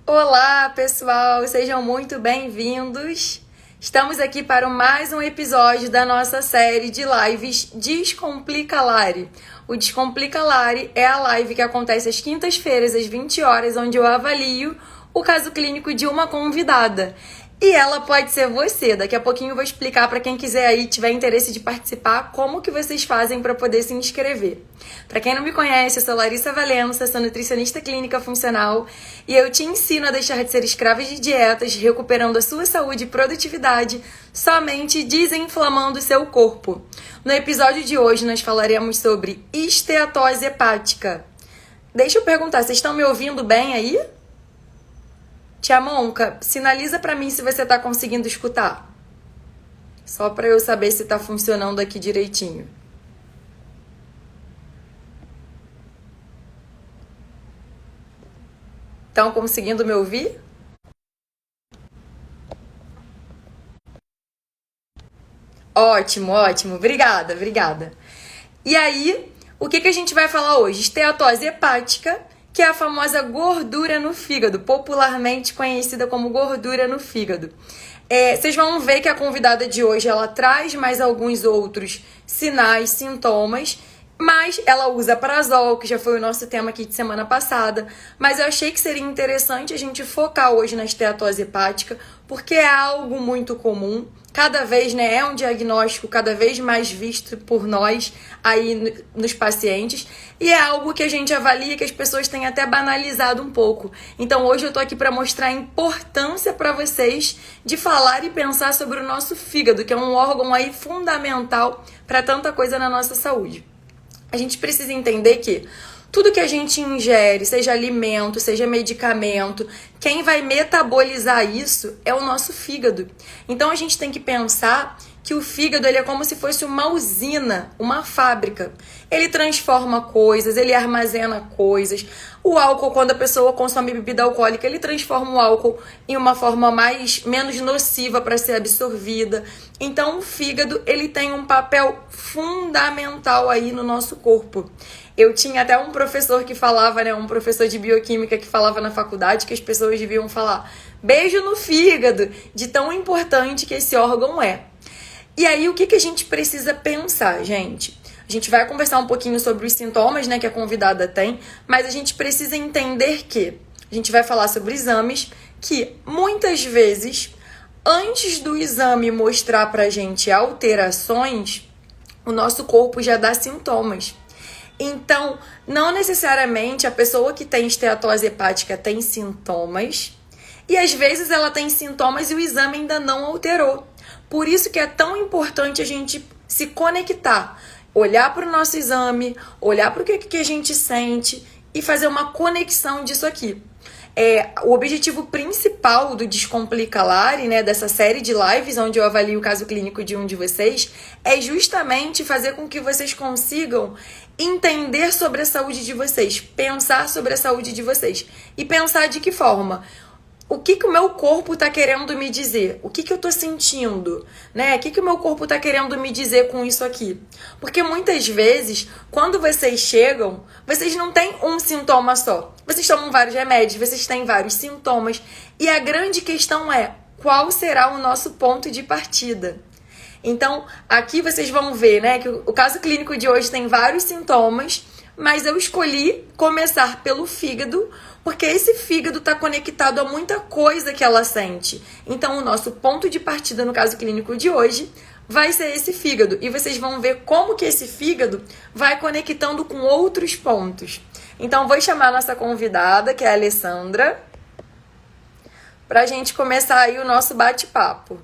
Olá, pessoal, sejam muito bem-vindos. Estamos aqui para mais um episódio da nossa série de lives Descomplica Lari. O Descomplica Lari é a live que acontece às quintas-feiras, às 20 horas, onde eu avalio o caso clínico de uma convidada. E ela pode ser você. Daqui a pouquinho eu vou explicar para quem quiser aí, tiver interesse de participar, como que vocês fazem para poder se inscrever. Para quem não me conhece, eu sou Larissa Valença, sou nutricionista clínica funcional e eu te ensino a deixar de ser escrava de dietas, recuperando a sua saúde e produtividade, somente desinflamando o seu corpo. No episódio de hoje nós falaremos sobre esteatose hepática. Deixa eu perguntar, vocês estão me ouvindo bem aí? Tia Monca, sinaliza pra mim se você tá conseguindo escutar. Só pra eu saber se tá funcionando aqui direitinho. Estão conseguindo me ouvir? Ótimo, ótimo. Obrigada, obrigada. E aí, o que a gente vai falar hoje? Esteatose hepática, que é a famosa gordura no fígado, popularmente conhecida como gordura no fígado. Vocês vão ver que a convidada de hoje ela traz mais alguns outros sinais, sintomas, mas ela usa prazol, que já foi o nosso tema aqui de semana passada. Mas eu achei que seria interessante a gente focar hoje na esteatose hepática, porque é algo muito comum. Cada vez, né, é um diagnóstico cada vez mais visto por nós aí nos pacientes e é algo que a gente avalia que as pessoas têm até banalizado um pouco. Então hoje eu tô aqui para mostrar a importância para vocês de falar e pensar sobre o nosso fígado, que é um órgão aí fundamental para tanta coisa na nossa saúde. A gente precisa entender que tudo que a gente ingere, seja alimento, seja medicamento, quem vai metabolizar isso é o nosso fígado. Então a gente tem que pensar que o fígado ele é como se fosse uma usina, uma fábrica. Ele transforma coisas, ele armazena coisas. O álcool, quando a pessoa consome bebida alcoólica, ele transforma o álcool em uma forma menos nociva para ser absorvida. Então o fígado ele tem um papel fundamental aí no nosso corpo. Eu tinha até um professor que falava, né, um professor de bioquímica que falava na faculdade que as pessoas deviam falar beijo no fígado, de tão importante que esse órgão é. E aí, o que a gente precisa pensar, gente? A gente vai conversar um pouquinho sobre os sintomas, né, que a convidada tem, mas a gente precisa entender que a gente vai falar sobre exames que, muitas vezes, antes do exame mostrar pra gente alterações, o nosso corpo já dá sintomas. Então, não necessariamente a pessoa que tem esteatose hepática tem sintomas, e às vezes ela tem sintomas e o exame ainda não alterou. Por isso que é tão importante a gente se conectar, olhar para o nosso exame, olhar para o que a gente sente e fazer uma conexão disso aqui. O objetivo principal do Descomplica Lari, né, dessa série de lives onde eu avalio o caso clínico de um de vocês, é justamente fazer com que vocês consigam entender sobre a saúde de vocês, pensar sobre a saúde de vocês e pensar de que forma. O que o meu corpo tá querendo me dizer? O que eu tô sentindo? Né? O que o meu corpo tá querendo me dizer com isso aqui? Porque muitas vezes, quando vocês chegam, vocês não têm um sintoma só. Vocês tomam vários remédios, vocês têm vários sintomas. E a grande questão é, qual será o nosso ponto de partida? Então, aqui vocês vão ver, né, que o caso clínico de hoje tem vários sintomas, mas eu escolhi começar pelo fígado, porque esse fígado está conectado a muita coisa que ela sente. Então, o nosso ponto de partida no caso clínico de hoje vai ser esse fígado. E vocês vão ver como que esse fígado vai conectando com outros pontos. Então, vou chamar a nossa convidada, que é a Alessandra, para a gente começar aí o nosso bate-papo.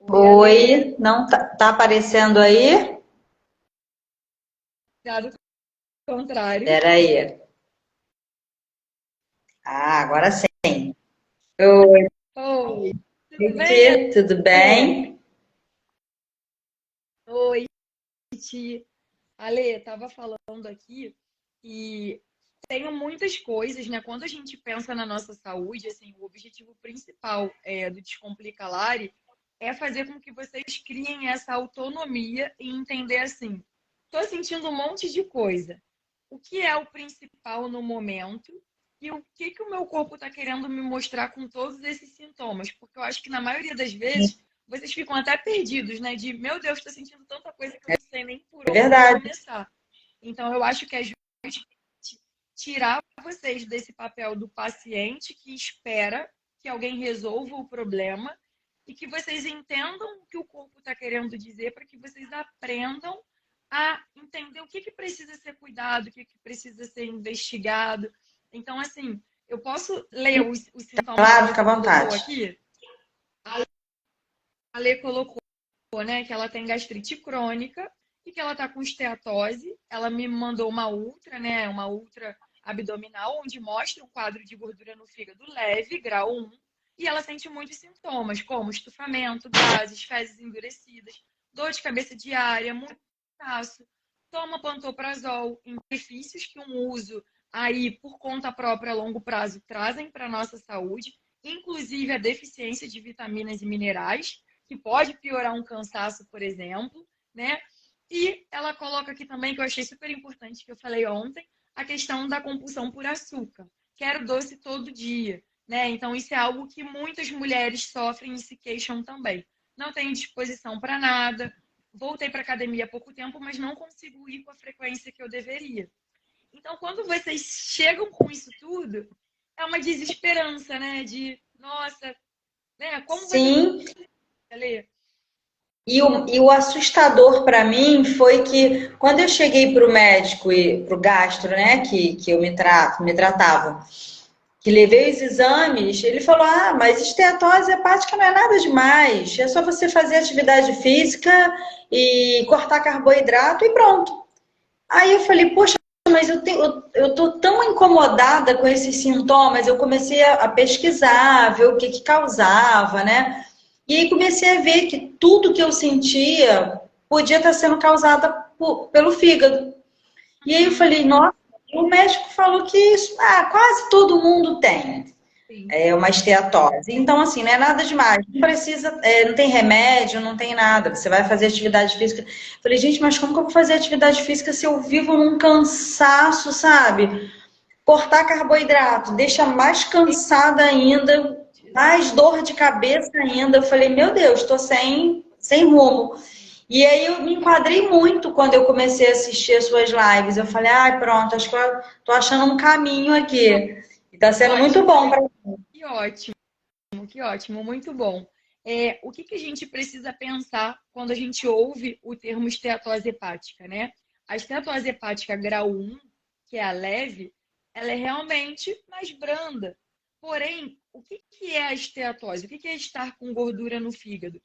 Oi, não tá aparecendo aí? Ao contrário. Peraí. Ah, agora sim. Oi, Oi, tudo bem, gente, tudo Alessandra? bem? Oi, Ti. Ale, tava falando aqui e tenho muitas coisas, né? Quando a gente pensa na nossa saúde, assim, o objetivo principal do Descomplica Lari é fazer com que vocês criem essa autonomia e entender assim, tô sentindo um monte de coisa. O que é o principal no momento e o que que o meu corpo está querendo me mostrar com todos esses sintomas? Porque eu acho que na maioria das vezes vocês ficam até perdidos, né? De, meu Deus, estou sentindo tanta coisa que eu não sei nem por É onde verdade. começar. Então, eu acho que é justamente tirar vocês desse papel do paciente que espera que alguém resolva o problema e que vocês entendam o que o corpo está querendo dizer para que vocês aprendam a entender o que, que precisa ser cuidado, o que, que precisa ser investigado. Então, assim, eu posso ler os sintomas que Claro, fica você à colocou vontade. aqui? A Lê colocou, né, que ela tem gastrite crônica e que ela está com esteatose. Ela me mandou uma ultra, né, uma ultra abdominal, onde mostra um quadro de gordura no fígado leve, grau 1, e ela sente muitos sintomas, como estufamento, gases, fezes endurecidas, dor de cabeça diária, muito cansaço. Toma pantoprazol em benefícios que um uso aí por conta própria a longo prazo trazem para a nossa saúde, inclusive a deficiência de vitaminas e minerais, que pode piorar um cansaço, por exemplo, né? E ela coloca aqui também, que eu achei super importante, que eu falei ontem, a questão da compulsão por açúcar. Quero doce todo dia, né? Então, isso é algo que muitas mulheres sofrem e se queixam também. Não tenho disposição para nada, voltei para academia há pouco tempo, mas não consigo ir com a frequência que eu deveria. Então, quando vocês chegam com isso tudo, é uma desesperança, né? De, nossa, né? Como você vai Sim, ler? e o assustador para mim foi que quando eu cheguei para o médico e para o gastro, né, que eu me tratava, que levei os exames, ele falou: Ah, mas esteatose hepática não é nada demais, é só você fazer atividade física e cortar carboidrato e pronto. Aí eu falei: Poxa, mas eu tô tão incomodada com esses sintomas, eu comecei a pesquisar, ver o que que causava, né? E aí comecei a ver que tudo que eu sentia podia estar sendo causada pelo fígado. E aí eu Uhum, falei, nossa, e o médico falou que isso, quase todo mundo tem sim. uma esteatose. Então, assim, não é nada demais. Não precisa, não tem remédio, não tem nada. Você vai fazer atividade física. Eu falei, gente, mas como que eu vou fazer atividade física se eu vivo num cansaço, sabe? Cortar carboidrato deixa mais cansada ainda, mais dor de cabeça ainda. Eu falei, meu Deus, estou sem rumo. E aí eu me enquadrei muito quando eu comecei a assistir as suas lives. Eu falei, pronto, acho que eu tô achando um caminho aqui. E tá sendo muito Ótimo, bom para. que ótimo, que ótimo, muito bom. O que que a gente precisa pensar quando a gente ouve o termo esteatose hepática, né? A esteatose hepática grau 1, que é a leve, ela é realmente mais branda. Porém, o que que é a esteatose? O que que é estar com gordura no fígado?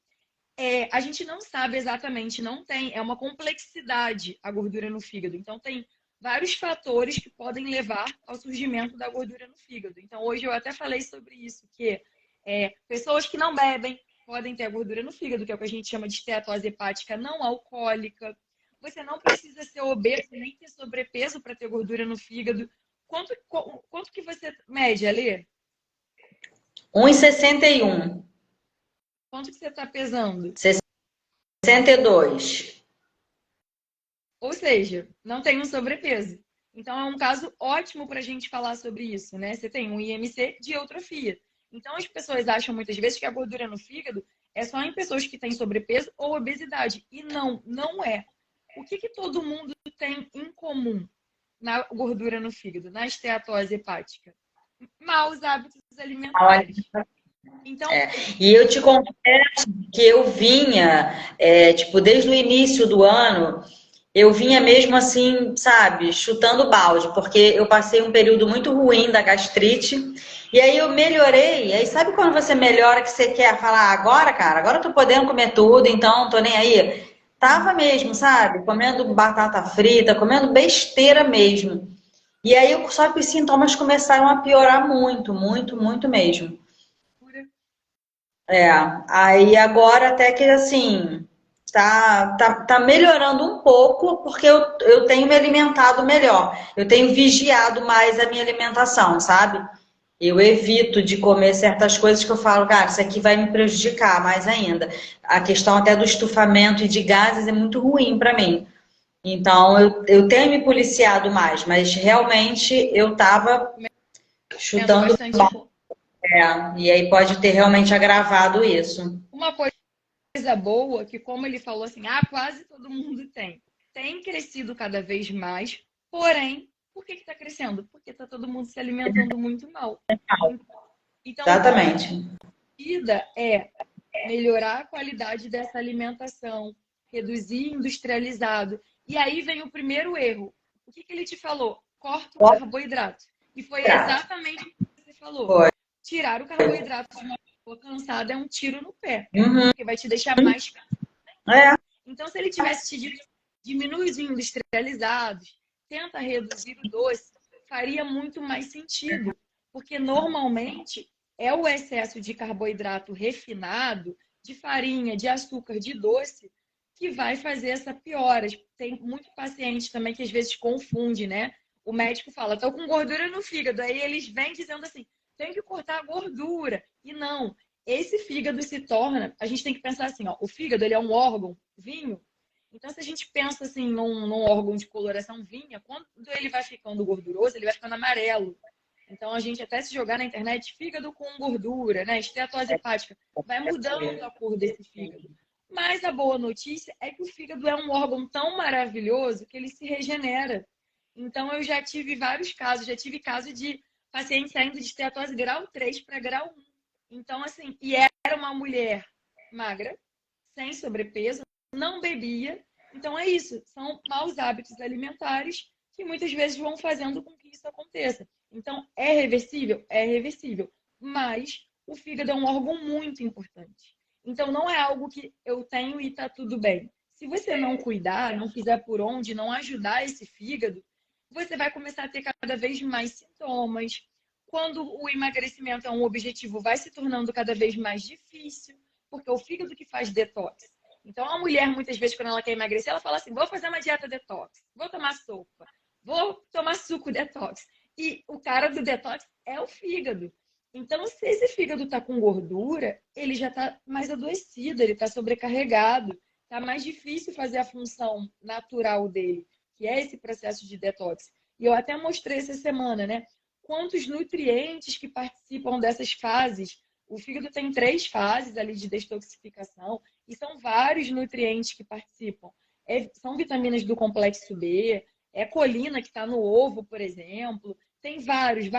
A gente não sabe exatamente, não tem, é uma complexidade a gordura no fígado. Então, tem vários fatores que podem levar ao surgimento da gordura no fígado. Então, hoje eu até falei sobre isso, que pessoas que não bebem podem ter gordura no fígado, que é o que a gente chama de esteatose hepática não alcoólica. Você não precisa ser obeso nem ter sobrepeso para ter gordura no fígado. Quanto que você mede, Alê? 1,61, Quanto que você está pesando? 62. Ou seja, não tem um sobrepeso. Então, é um caso ótimo para a gente falar sobre isso, né? Você tem um IMC de eutrofia. Então, as pessoas acham muitas vezes que a gordura no fígado é só em pessoas que têm sobrepeso ou obesidade. E não, não é. O que, que todo mundo tem em comum na gordura no fígado, na esteatose hepática? Maus hábitos alimentares. Então, E eu te confesso que eu vinha, tipo, desde o início do ano, eu vinha mesmo assim, sabe, chutando balde, porque eu passei um período muito ruim da gastrite, e aí eu melhorei, aí sabe quando você melhora que você quer falar, agora, cara, agora eu tô podendo comer tudo, então não tô nem aí. Tava mesmo, sabe, comendo batata frita, comendo besteira mesmo. E aí, só que os sintomas começaram a piorar muito, muito, muito mesmo. pura. É, aí agora até que assim, tá melhorando um pouco, porque eu tenho me alimentado melhor. Eu tenho vigiado mais a minha alimentação, sabe? Eu evito de comer certas coisas que eu falo, cara, isso aqui vai me prejudicar mais ainda. A questão até do estufamento e de gases é muito ruim para mim. Então, eu tenho me policiado mais, mas realmente eu tava Tendo chutando, bastante. e aí pode ter realmente agravado isso. Uma coisa boa, que como ele falou assim, quase todo mundo tem crescido cada vez mais, porém, por que está crescendo? Porque está todo mundo se alimentando muito mal. Então, Exatamente. a vida é melhorar a qualidade dessa alimentação, reduzir industrializado. E aí vem o primeiro erro. O que ele te falou? Corta o carboidrato. E foi exatamente o que você falou. Foi. Tirar o carboidrato de uma pessoa cansada é um tiro no pé. Uhum. Porque vai te deixar mais É. Então, se ele tivesse te dito diminui os industrializados, tenta reduzir o doce, faria muito mais sentido. Porque normalmente é o excesso de carboidrato refinado, de farinha, de açúcar, de doce, que vai fazer essa piora. Tem muito paciente também que às vezes confunde, né? O médico fala, tô com gordura no fígado. Aí eles vêm dizendo assim, tem que cortar a gordura. E não, esse fígado se torna, a gente tem que pensar assim, ó, o fígado ele é um órgão vinho. Então, se a gente pensa assim num órgão de coloração vinha, quando ele vai ficando gorduroso, ele vai ficando amarelo. Então, a gente até se jogar na internet, fígado com gordura, né? Esteatose hepática, vai mudando a cor desse fígado. Mas a boa notícia é que o fígado é um órgão tão maravilhoso que ele se regenera. Então, eu já tive vários casos, já tive caso de paciente saindo de esteatose grau 3 para grau 1. Então, assim, e era uma mulher magra, sem sobrepeso, não bebia. Então é isso, são maus hábitos alimentares que muitas vezes vão fazendo com que isso aconteça. Então é reversível? É reversível. Mas o fígado é um órgão muito importante. Então não é algo que eu tenho e tá tudo bem. Se você não cuidar, não fizer por onde, não ajudar esse fígado, você vai começar a ter cada vez mais sintomas. Quando o emagrecimento é um objetivo, vai se tornando cada vez mais difícil, porque é o fígado que faz detox. Então, a mulher, muitas vezes, quando ela quer emagrecer, ela fala assim, vou fazer uma dieta detox, vou tomar sopa, vou tomar suco detox. E o cara do detox é o fígado. Então, se esse fígado está com gordura, ele já está mais adoecido, ele está sobrecarregado, está mais difícil fazer a função natural dele, que é esse processo de detox. E eu até mostrei essa semana, né? Quantos nutrientes que participam dessas fases. O fígado tem 3 fases ali de detoxificação e são vários nutrientes que participam. São vitaminas do complexo B, é colina que está no ovo, por exemplo. Tem vários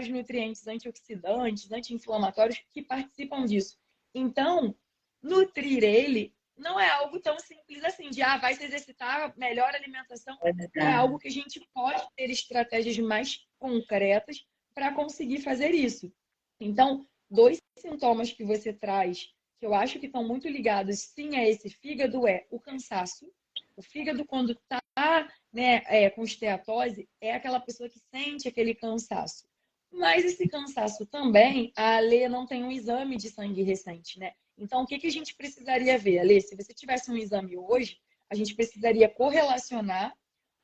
nutrientes antioxidantes, anti-inflamatórios que participam disso. Então, nutrir ele não é algo tão simples assim, de vai se exercitar, melhor alimentação. É algo que a gente pode ter estratégias mais concretas para conseguir fazer isso. Então, 2 sintomas que você traz, que eu acho que estão muito ligados, sim, a esse fígado, é o cansaço. O fígado, quando está com esteatose, é aquela pessoa que sente aquele cansaço. Mas esse cansaço também, a Alê não tem um exame de sangue recente, né? Então, o que a gente precisaria ver, Alê? Se você tivesse um exame hoje, a gente precisaria correlacionar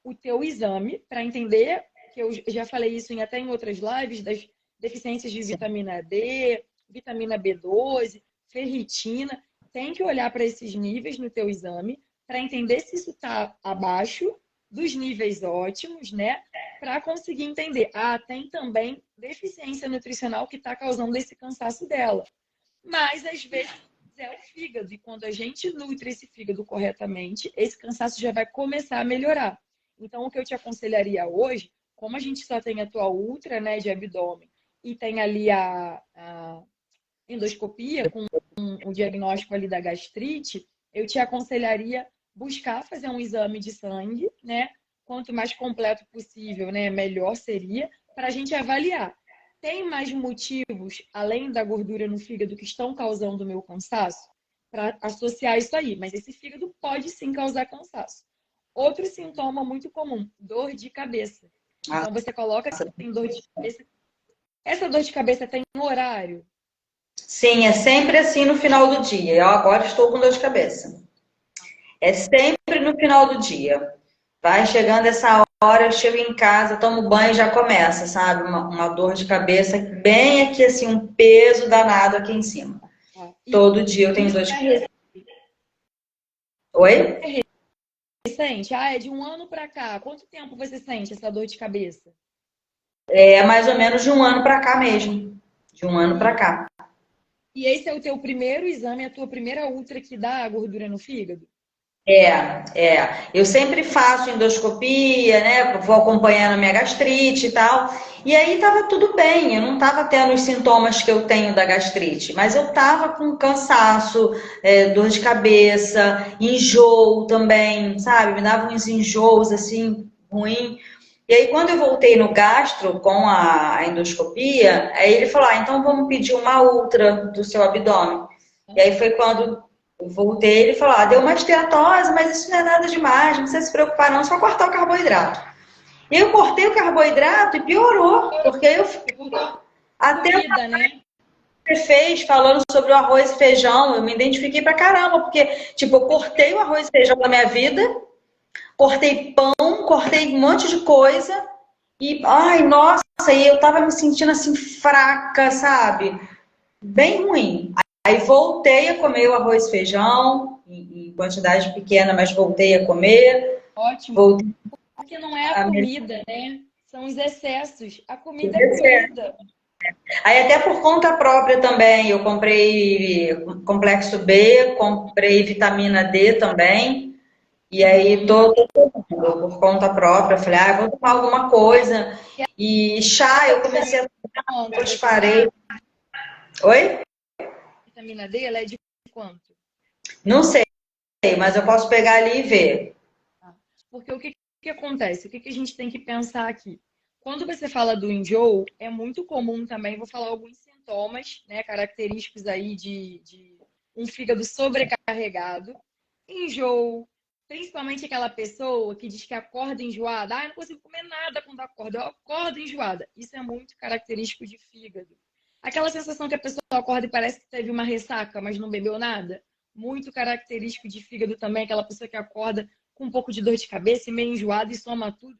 o teu exame para entender, que eu já falei isso até em outras lives, das deficiências de vitamina D, vitamina B12, ferritina. Tem que olhar para esses níveis no teu exame para entender se isso está abaixo dos níveis ótimos, né? Para conseguir entender. Tem também deficiência nutricional que está causando esse cansaço dela. Mas, às vezes, é o fígado. E quando a gente nutre esse fígado corretamente, esse cansaço já vai começar a melhorar. Então, o que eu te aconselharia hoje, como a gente só tem a tua ultra, né, de abdômen, e tem ali a endoscopia com um diagnóstico ali da gastrite, eu te aconselharia buscar fazer um exame de sangue, né? Quanto mais completo possível, né, melhor seria, para a gente avaliar. Tem mais motivos, além da gordura no fígado, que estão causando o meu cansaço? Para associar isso aí. Mas esse fígado pode sim causar cansaço. Outro sintoma muito comum, dor de cabeça. Então, você coloca que tem dor de cabeça. Essa dor de cabeça tem um horário? Sim, é sempre assim no final do dia. Eu agora estou com dor de cabeça. É sempre no final do dia. Vai chegando essa hora, eu chego em casa, tomo banho e já começa, sabe? Uma dor de cabeça bem aqui, assim, um peso danado aqui em cima. Ó, Todo dia eu tenho isso dor de cabeça. é Oi? recente? Ah, é de um ano pra cá. Quanto tempo você sente essa dor de cabeça? É mais ou menos de um ano pra cá mesmo. De um ano pra E, cá. e esse é o teu primeiro exame, a tua primeira ultra que dá a gordura no fígado? Eu sempre faço endoscopia, né? Vou acompanhando a minha gastrite e tal. E aí tava tudo bem, eu não tava tendo os sintomas que eu tenho da gastrite, mas eu tava com cansaço, dor de cabeça, enjoo também, sabe? Me davam uns enjoos assim, ruim. E aí, quando eu voltei no gastro com a endoscopia, aí ele falou: ah, então vamos pedir uma ultra do seu abdômen. E aí foi quando eu voltei, ele falou: ah, deu uma esteatose, mas isso não é nada demais, não precisa se preocupar, não, só cortar o carboidrato. E aí eu cortei o carboidrato e piorou, porque eu Você cortou até o comida, né? que você fez falando sobre o arroz e feijão, eu me identifiquei pra caramba, porque, tipo, eu cortei o arroz e feijão da minha vida, cortei pão, cortei um monte de coisa, e, ai, nossa, e eu tava me sentindo assim, fraca, sabe? Bem ruim. Aí voltei a comer o arroz e feijão, em quantidade pequena, mas voltei a comer. Ótimo. Voltei Porque não é a a me... comida, né? São os excessos. A comida é comida. Aí até por conta própria também, eu comprei complexo B, comprei vitamina D também. E aí tô tomando por conta própria. Falei, ah, vou tomar alguma coisa. E chá eu comecei a tomar, Quanto depois você sabe? parei. Oi? Vitamina D, ela é de quanto? Não sei, mas eu posso pegar ali e ver. Tá? Porque o que acontece? O que a gente tem que pensar aqui? Quando você fala do enjoo, é muito comum também, vou falar alguns sintomas, né, característicos aí de um fígado sobrecarregado. Enjoo, principalmente aquela pessoa que diz que acorda enjoada. Ah, eu não consigo comer nada quando acordo, eu acordo enjoada. Isso é muito característico de fígado. Aquela sensação que a pessoa acorda e parece que teve uma ressaca, mas não bebeu nada. Muito característico de fígado também, aquela pessoa que acorda com um pouco de dor de cabeça e meio enjoado e soma tudo.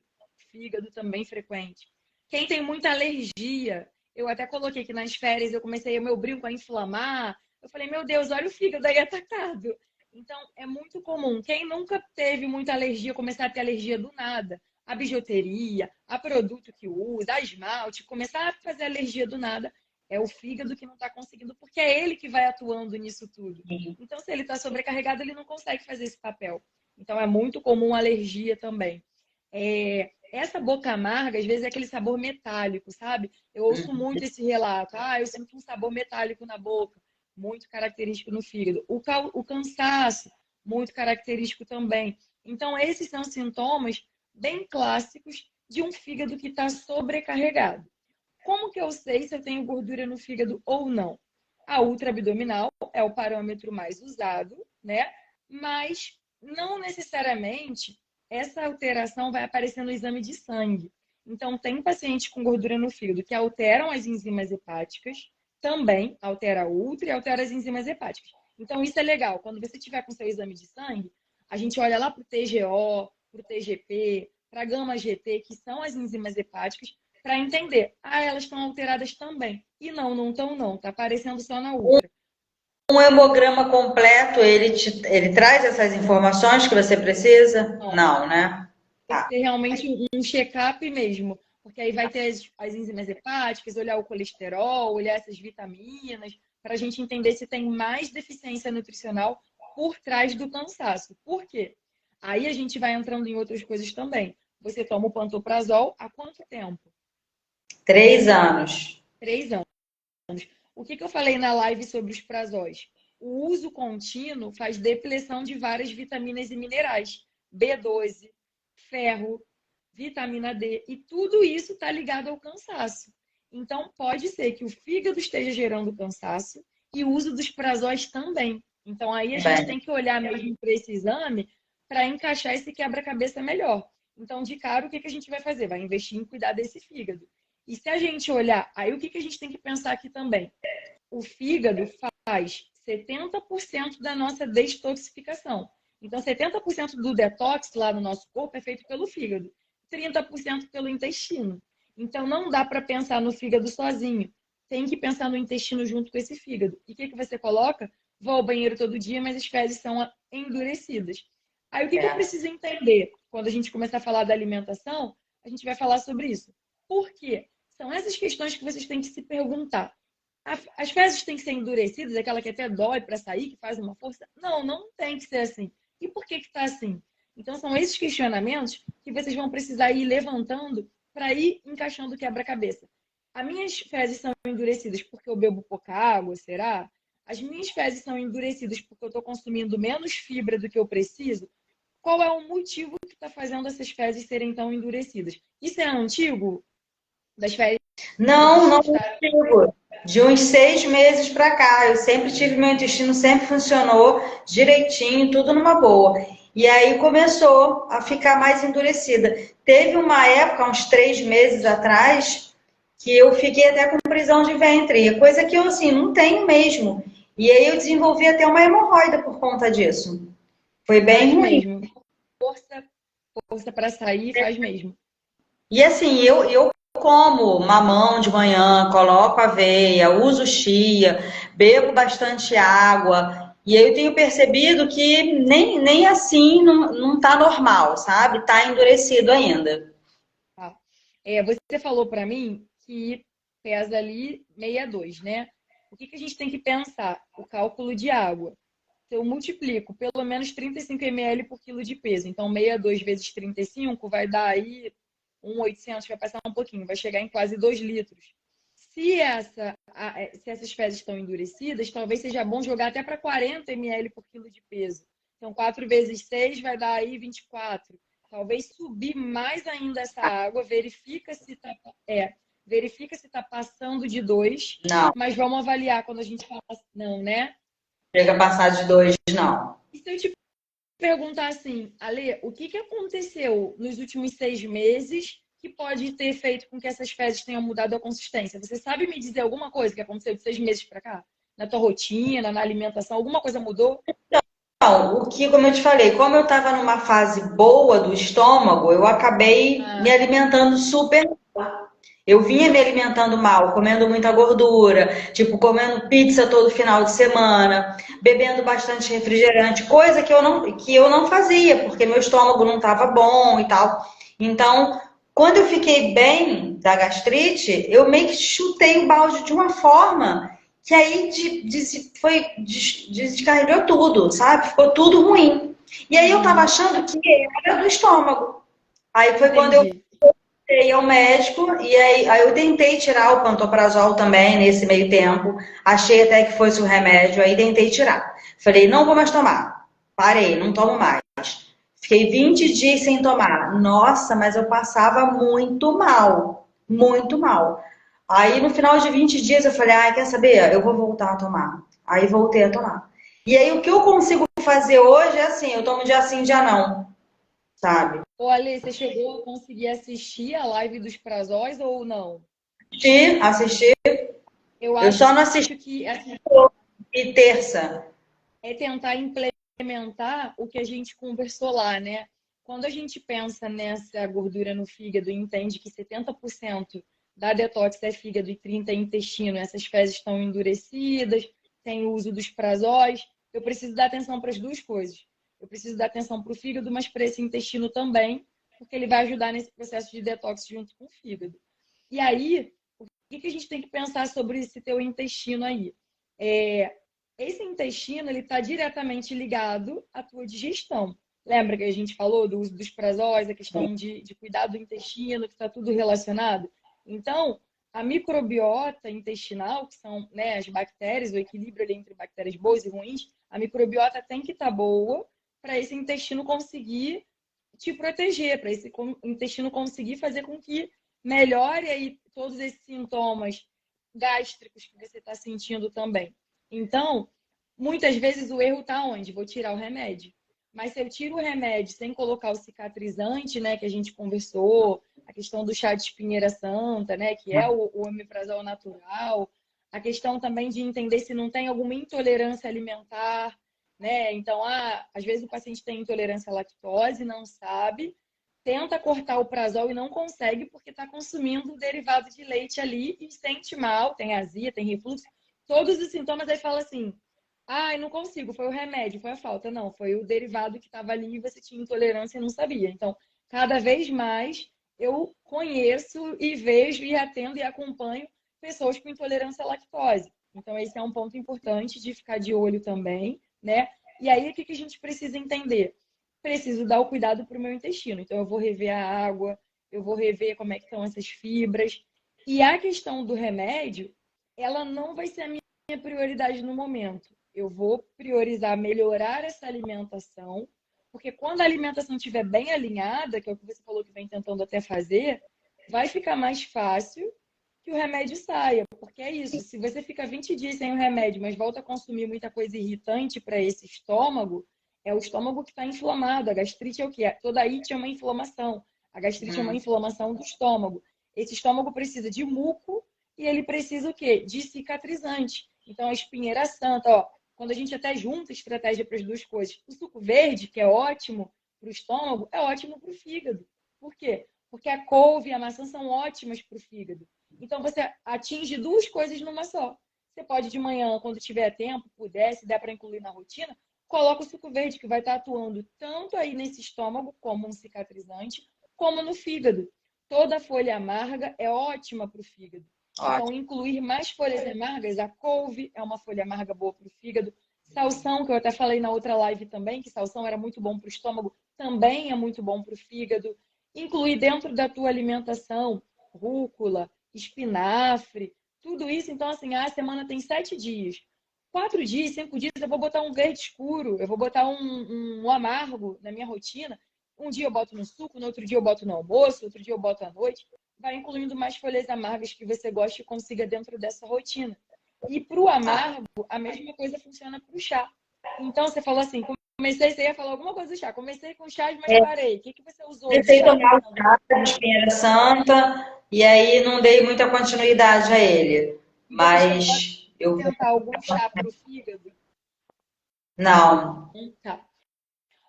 Fígado também frequente. Quem tem muita alergia, eu até coloquei que nas férias eu comecei o meu brinco a inflamar. Eu falei, meu Deus, olha o fígado aí atacado. Então, é muito comum. Quem nunca teve muita alergia, começar a ter alergia do nada, a bijuteria, a produto que usa, a esmalte, começar a fazer alergia do nada, é o fígado que não está conseguindo, porque é ele que vai atuando nisso tudo. Então, se ele está sobrecarregado, ele não consegue fazer esse papel. Então, é muito comum alergia também. Essa boca amarga, às vezes, é aquele sabor metálico, sabe? Eu ouço muito esse relato. Ah, eu sinto um sabor metálico na boca. Muito característico no fígado. O cansaço, muito característico também. Então, esses são sintomas bem clássicos de um fígado que está sobrecarregado. Como que eu sei se eu tenho gordura no fígado ou não? A ultraabdominal é o parâmetro mais usado, né? Mas não necessariamente essa alteração vai aparecer no exame de sangue. Então, tem pacientes com gordura no fígado que alteram as enzimas hepáticas, também altera a ultra e altera as enzimas hepáticas. Então, isso é legal. Quando você tiver com seu exame de sangue, a gente olha lá para o TGO, para o TGP, para a gama-GT, que são as enzimas hepáticas, para entender. Ah, elas estão alteradas também. E não estão não. Está aparecendo só na ultra. Um hemograma completo, ele traz essas informações que você precisa? Não. Não, né? Tem que Tá. ter realmente um check-up mesmo. Porque aí vai ter as enzimas hepáticas, olhar o colesterol, olhar essas vitaminas, para a gente entender se tem mais deficiência nutricional por trás do cansaço. Por quê? Aí a gente vai entrando em outras coisas também. Você toma o pantoprazol há quanto tempo? 3 anos. 3 anos. O que eu falei na live sobre os prazóis? O uso contínuo faz depleção de várias vitaminas e minerais. B12, ferro, vitamina D. E tudo isso está ligado ao cansaço. Então, pode ser que o fígado esteja gerando cansaço e o uso dos prazóis também. Então, aí a gente tem que olhar mesmo para esse exame para encaixar esse quebra-cabeça melhor. Então, de cara, o que a gente vai fazer? Vai investir em cuidar desse fígado. E se a gente olhar, aí o que a gente tem que pensar aqui também? O fígado faz 70% da nossa detoxificação. Então, 70% do detox lá no nosso corpo é feito pelo fígado, 30% pelo intestino. Então, não dá para pensar no fígado sozinho. Tem que pensar no intestino junto com esse fígado. E o que você coloca? Vou ao banheiro todo dia, mas as fezes são endurecidas. Aí, o que eu preciso entender? Quando a gente começar a falar da alimentação, a gente vai falar sobre isso. Por quê? São essas questões que vocês têm que se perguntar. As fezes têm que ser endurecidas, aquela que até dói para sair, que faz uma força? Não, não tem que ser assim. E por que está assim? Então, são esses questionamentos que vocês vão precisar ir levantando para ir encaixando o quebra-cabeça. As minhas fezes são endurecidas porque eu bebo pouca água, será? As minhas fezes são endurecidas porque eu estou consumindo menos fibra do que eu preciso? Qual é o motivo que está fazendo essas fezes serem tão endurecidas? Isso é antigo? Das fezes? Não, não consigo. De uns 6 meses para cá, eu sempre tive, meu intestino sempre funcionou direitinho, tudo numa boa. E aí começou a ficar mais endurecida. Teve uma época, uns 3 meses atrás, que eu fiquei até com prisão de ventre, coisa que eu assim não tenho mesmo. E aí eu desenvolvi até uma hemorroida por conta disso. Foi bem ruim. Mesmo. Força para sair faz mesmo. E assim, eu como mamão de manhã, coloco aveia, uso chia, bebo bastante água. E aí eu tenho percebido que nem assim não tá normal, sabe? Tá endurecido ainda. Tá. Você falou para mim que pesa ali 62, né? O que a gente tem que pensar? O cálculo de água. Se eu multiplico pelo menos 35 ml por quilo de peso, então 62 vezes 35 vai dar aí 1.800, vai passar um pouquinho, vai chegar em quase 2 litros. Se essas fezes estão endurecidas, talvez seja bom jogar até para 40 ml por quilo de peso. Então, 4 vezes 6 vai dar aí 24. Talvez subir mais ainda essa água, verifica se está passando de 2, Não, mas vamos avaliar quando a gente fala, não, né? chega a passar de 2, não. E se eu te perguntar assim, Ale, o que aconteceu nos últimos 6 meses que pode ter feito com que essas fezes tenham mudado a consistência? Você sabe me dizer alguma coisa que aconteceu de 6 meses para cá? Na tua rotina, na alimentação, alguma coisa mudou? Não, o que, como eu te falei, como eu estava numa fase boa do estômago, eu acabei me alimentando super. Eu vinha me alimentando mal, comendo muita gordura, tipo, comendo pizza todo final de semana, bebendo bastante refrigerante, coisa que eu não fazia, porque meu estômago não estava bom e tal. Então, quando eu fiquei bem da gastrite, eu meio que chutei o balde de uma forma que aí descarregou tudo, sabe? Ficou tudo ruim. E aí eu tava achando que era do estômago. Aí foi quando eu Entendi. fui ao médico e aí eu tentei tirar o pantoprazol também nesse meio tempo. Achei até que fosse o remédio, aí tentei tirar. Falei, não vou mais tomar. Parei, não tomo mais. Fiquei 20 dias sem tomar. Nossa, mas eu passava muito mal. Muito mal. Aí no final de 20 dias eu falei, ah, quer saber? Eu vou voltar a tomar. Aí voltei a tomar. E aí o que eu consigo fazer hoje é assim, eu tomo dia sim, dia não, sabe? Ô, Ale, você chegou a conseguir assistir a live dos prazóis ou não? Assisti. Eu Eu acho só não assisti que assim, terça. é tentar implementar o que a gente conversou lá, né? Quando a gente pensa nessa gordura no fígado e entende que 70% da detox é fígado e 30% é intestino, essas fezes estão endurecidas, tem o uso dos prazóis, eu preciso dar atenção para as duas coisas. Eu preciso dar atenção para o fígado, mas para esse intestino também, porque ele vai ajudar nesse processo de detox junto com o fígado. E aí, o que a gente tem que pensar sobre esse teu intestino aí? Esse intestino ele está diretamente ligado à tua digestão. Lembra que a gente falou do uso dos prazóis, a questão de cuidar do intestino, que está tudo relacionado? Então, a microbiota intestinal, que são, né, as bactérias, o equilíbrio ali entre bactérias boas e ruins, a microbiota tem que estar boa para esse intestino conseguir te proteger, para esse intestino conseguir fazer com que melhore aí todos esses sintomas gástricos que você está sentindo também. Então, muitas vezes o erro está onde? Vou tirar o remédio. Mas se eu tiro o remédio sem colocar o cicatrizante, né, que a gente conversou, a questão do chá de espinheira santa, né, que é o omeprazol natural, a questão também de entender se não tem alguma intolerância alimentar. né? Então, às vezes o paciente tem intolerância à lactose, não sabe, tenta cortar o prazol e não consegue porque está consumindo o derivado de leite ali e sente mal, tem azia, tem refluxo, todos os sintomas, aí fala assim, ai, não consigo, foi o remédio, foi a falta. Não, foi o derivado que estava ali e você tinha intolerância e não sabia. Então, cada vez mais eu conheço e vejo e atendo e acompanho pessoas com intolerância à lactose. Então, esse é um ponto importante de ficar de olho também, né? E aí, o que a gente precisa entender? Preciso dar o cuidado para o meu intestino. Então, eu vou rever a água, eu vou rever como é que estão essas fibras. E a questão do remédio, ela não vai ser a minha prioridade no momento. Eu vou priorizar melhorar essa alimentação, porque quando a alimentação estiver bem alinhada, que é o que você falou que vem tentando até fazer, vai ficar mais fácil que o remédio saia. Porque é isso, se você fica 20 dias sem o remédio, mas volta a consumir muita coisa irritante para esse estômago, é o estômago que está inflamado. A gastrite é o quê? Toda ite é uma inflamação. A gastrite é uma inflamação do estômago. Esse estômago precisa de muco e ele precisa o quê? De cicatrizante. Então, a espinheira santa, ó, quando a gente até junta estratégia para as duas coisas, o suco verde, que é ótimo para o estômago, é ótimo para o fígado. Por quê? Porque a couve e a maçã são ótimas para o fígado. Então, você atinge duas coisas numa só. Você pode, de manhã, quando tiver tempo, puder, se der para incluir na rotina, coloca o suco verde, que vai estar atuando tanto aí nesse estômago, como um cicatrizante, como no fígado. Toda folha amarga é ótima para o fígado. Então, incluir mais folhas amargas, a couve é uma folha amarga boa para o fígado. Salsão, que eu até falei na outra live também, que salsão era muito bom para o estômago, também é muito bom para o fígado. Incluir dentro da tua alimentação rúcula, espinafre, tudo isso. Então, assim, a semana tem 7 dias. 4 dias, 5 dias, eu vou botar um verde escuro, eu vou botar um amargo na minha rotina. Um dia eu boto no suco, no outro dia eu boto no almoço, outro dia eu boto à noite. Vai incluindo mais folhas amargas que você goste e consiga dentro dessa rotina. E para o amargo, a mesma coisa funciona para o chá. Então, você falou assim, comecei, você ia falar alguma coisa do chá. Comecei com chás, mas parei. O que você usou de Comecei a chá? tomar o chá de espinheira santa e aí não dei muita continuidade a ele. E você chegou a Mas eu tentar algum chá para o fígado? não. Tá.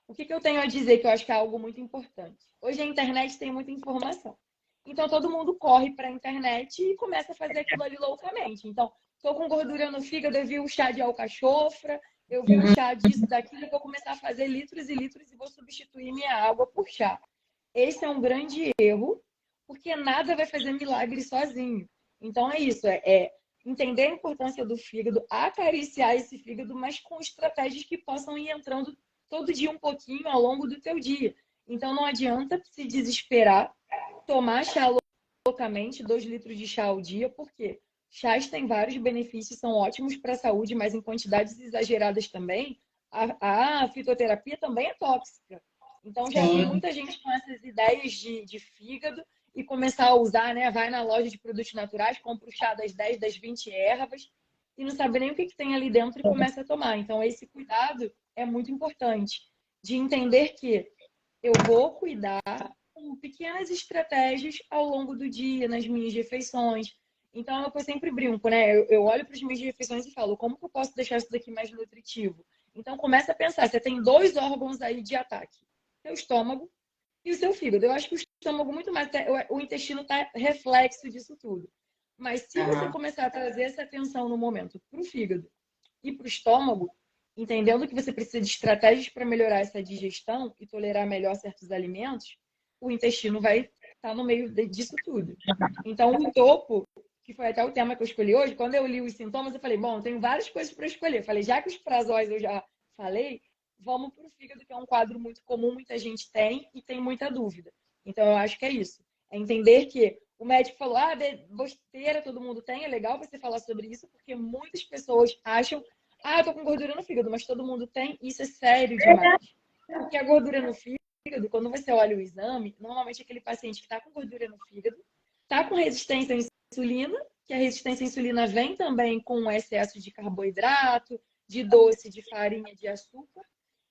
O que eu tenho a dizer que eu acho que é algo muito importante? Hoje a internet tem muita informação. Então todo mundo corre para a internet e começa a fazer aquilo ali loucamente. Então, estou com gordura no fígado, eu vi o chá de alcachofra, eu vi o chá disso, daquilo, eu vou começar a fazer litros e litros e vou substituir minha água por chá. Esse é um grande erro, porque nada vai fazer milagre sozinho. Então é isso, entender a importância do fígado, acariciar esse fígado, mas com estratégias que possam ir entrando todo dia um pouquinho ao longo do teu dia. Então não adianta se desesperar, tomar chá loucamente, 2 litros de chá ao dia, porque chás têm vários benefícios, são ótimos para a saúde, mas em quantidades exageradas também. A fitoterapia também é tóxica. Então já vi muita gente com essas ideias de fígado e começar a usar, né? Vai na loja de produtos naturais, compra o chá das 10, das 20 ervas e não sabe nem o que tem ali dentro e começa a tomar. Então esse cuidado é muito importante de entender que eu vou cuidar com pequenas estratégias ao longo do dia, nas minhas refeições. Então, é o que eu sempre brinco, né? Eu olho para as minhas refeições e falo, como que eu posso deixar isso daqui mais nutritivo? Então, começa a pensar, você tem 2 órgãos aí de ataque. Seu estômago e o seu fígado. Eu acho que o estômago muito mais, o intestino está reflexo disso tudo. Mas se você começar a trazer essa atenção no momento para o fígado e para o estômago, entendendo que você precisa de estratégias para melhorar essa digestão e tolerar melhor certos alimentos, o intestino vai estar no meio disso tudo. Então, o topo, que foi até o tema que eu escolhi hoje, quando eu li os sintomas, eu falei, bom, tenho várias coisas para escolher. Eu falei, já que os prazóis eu já falei, vamos para o fígado, que é um quadro muito comum, muita gente tem e tem muita dúvida. Então, eu acho que é isso. É entender que o médico falou, besteira, todo mundo tem, é legal você falar sobre isso, porque muitas pessoas acham, eu tô com gordura no fígado, mas todo mundo tem, isso é sério demais. Porque a gordura no fígado, quando você olha o exame, normalmente aquele paciente que está com gordura no fígado, está com resistência à insulina, que a resistência à insulina vem também com excesso de carboidrato, de doce, de farinha, de açúcar,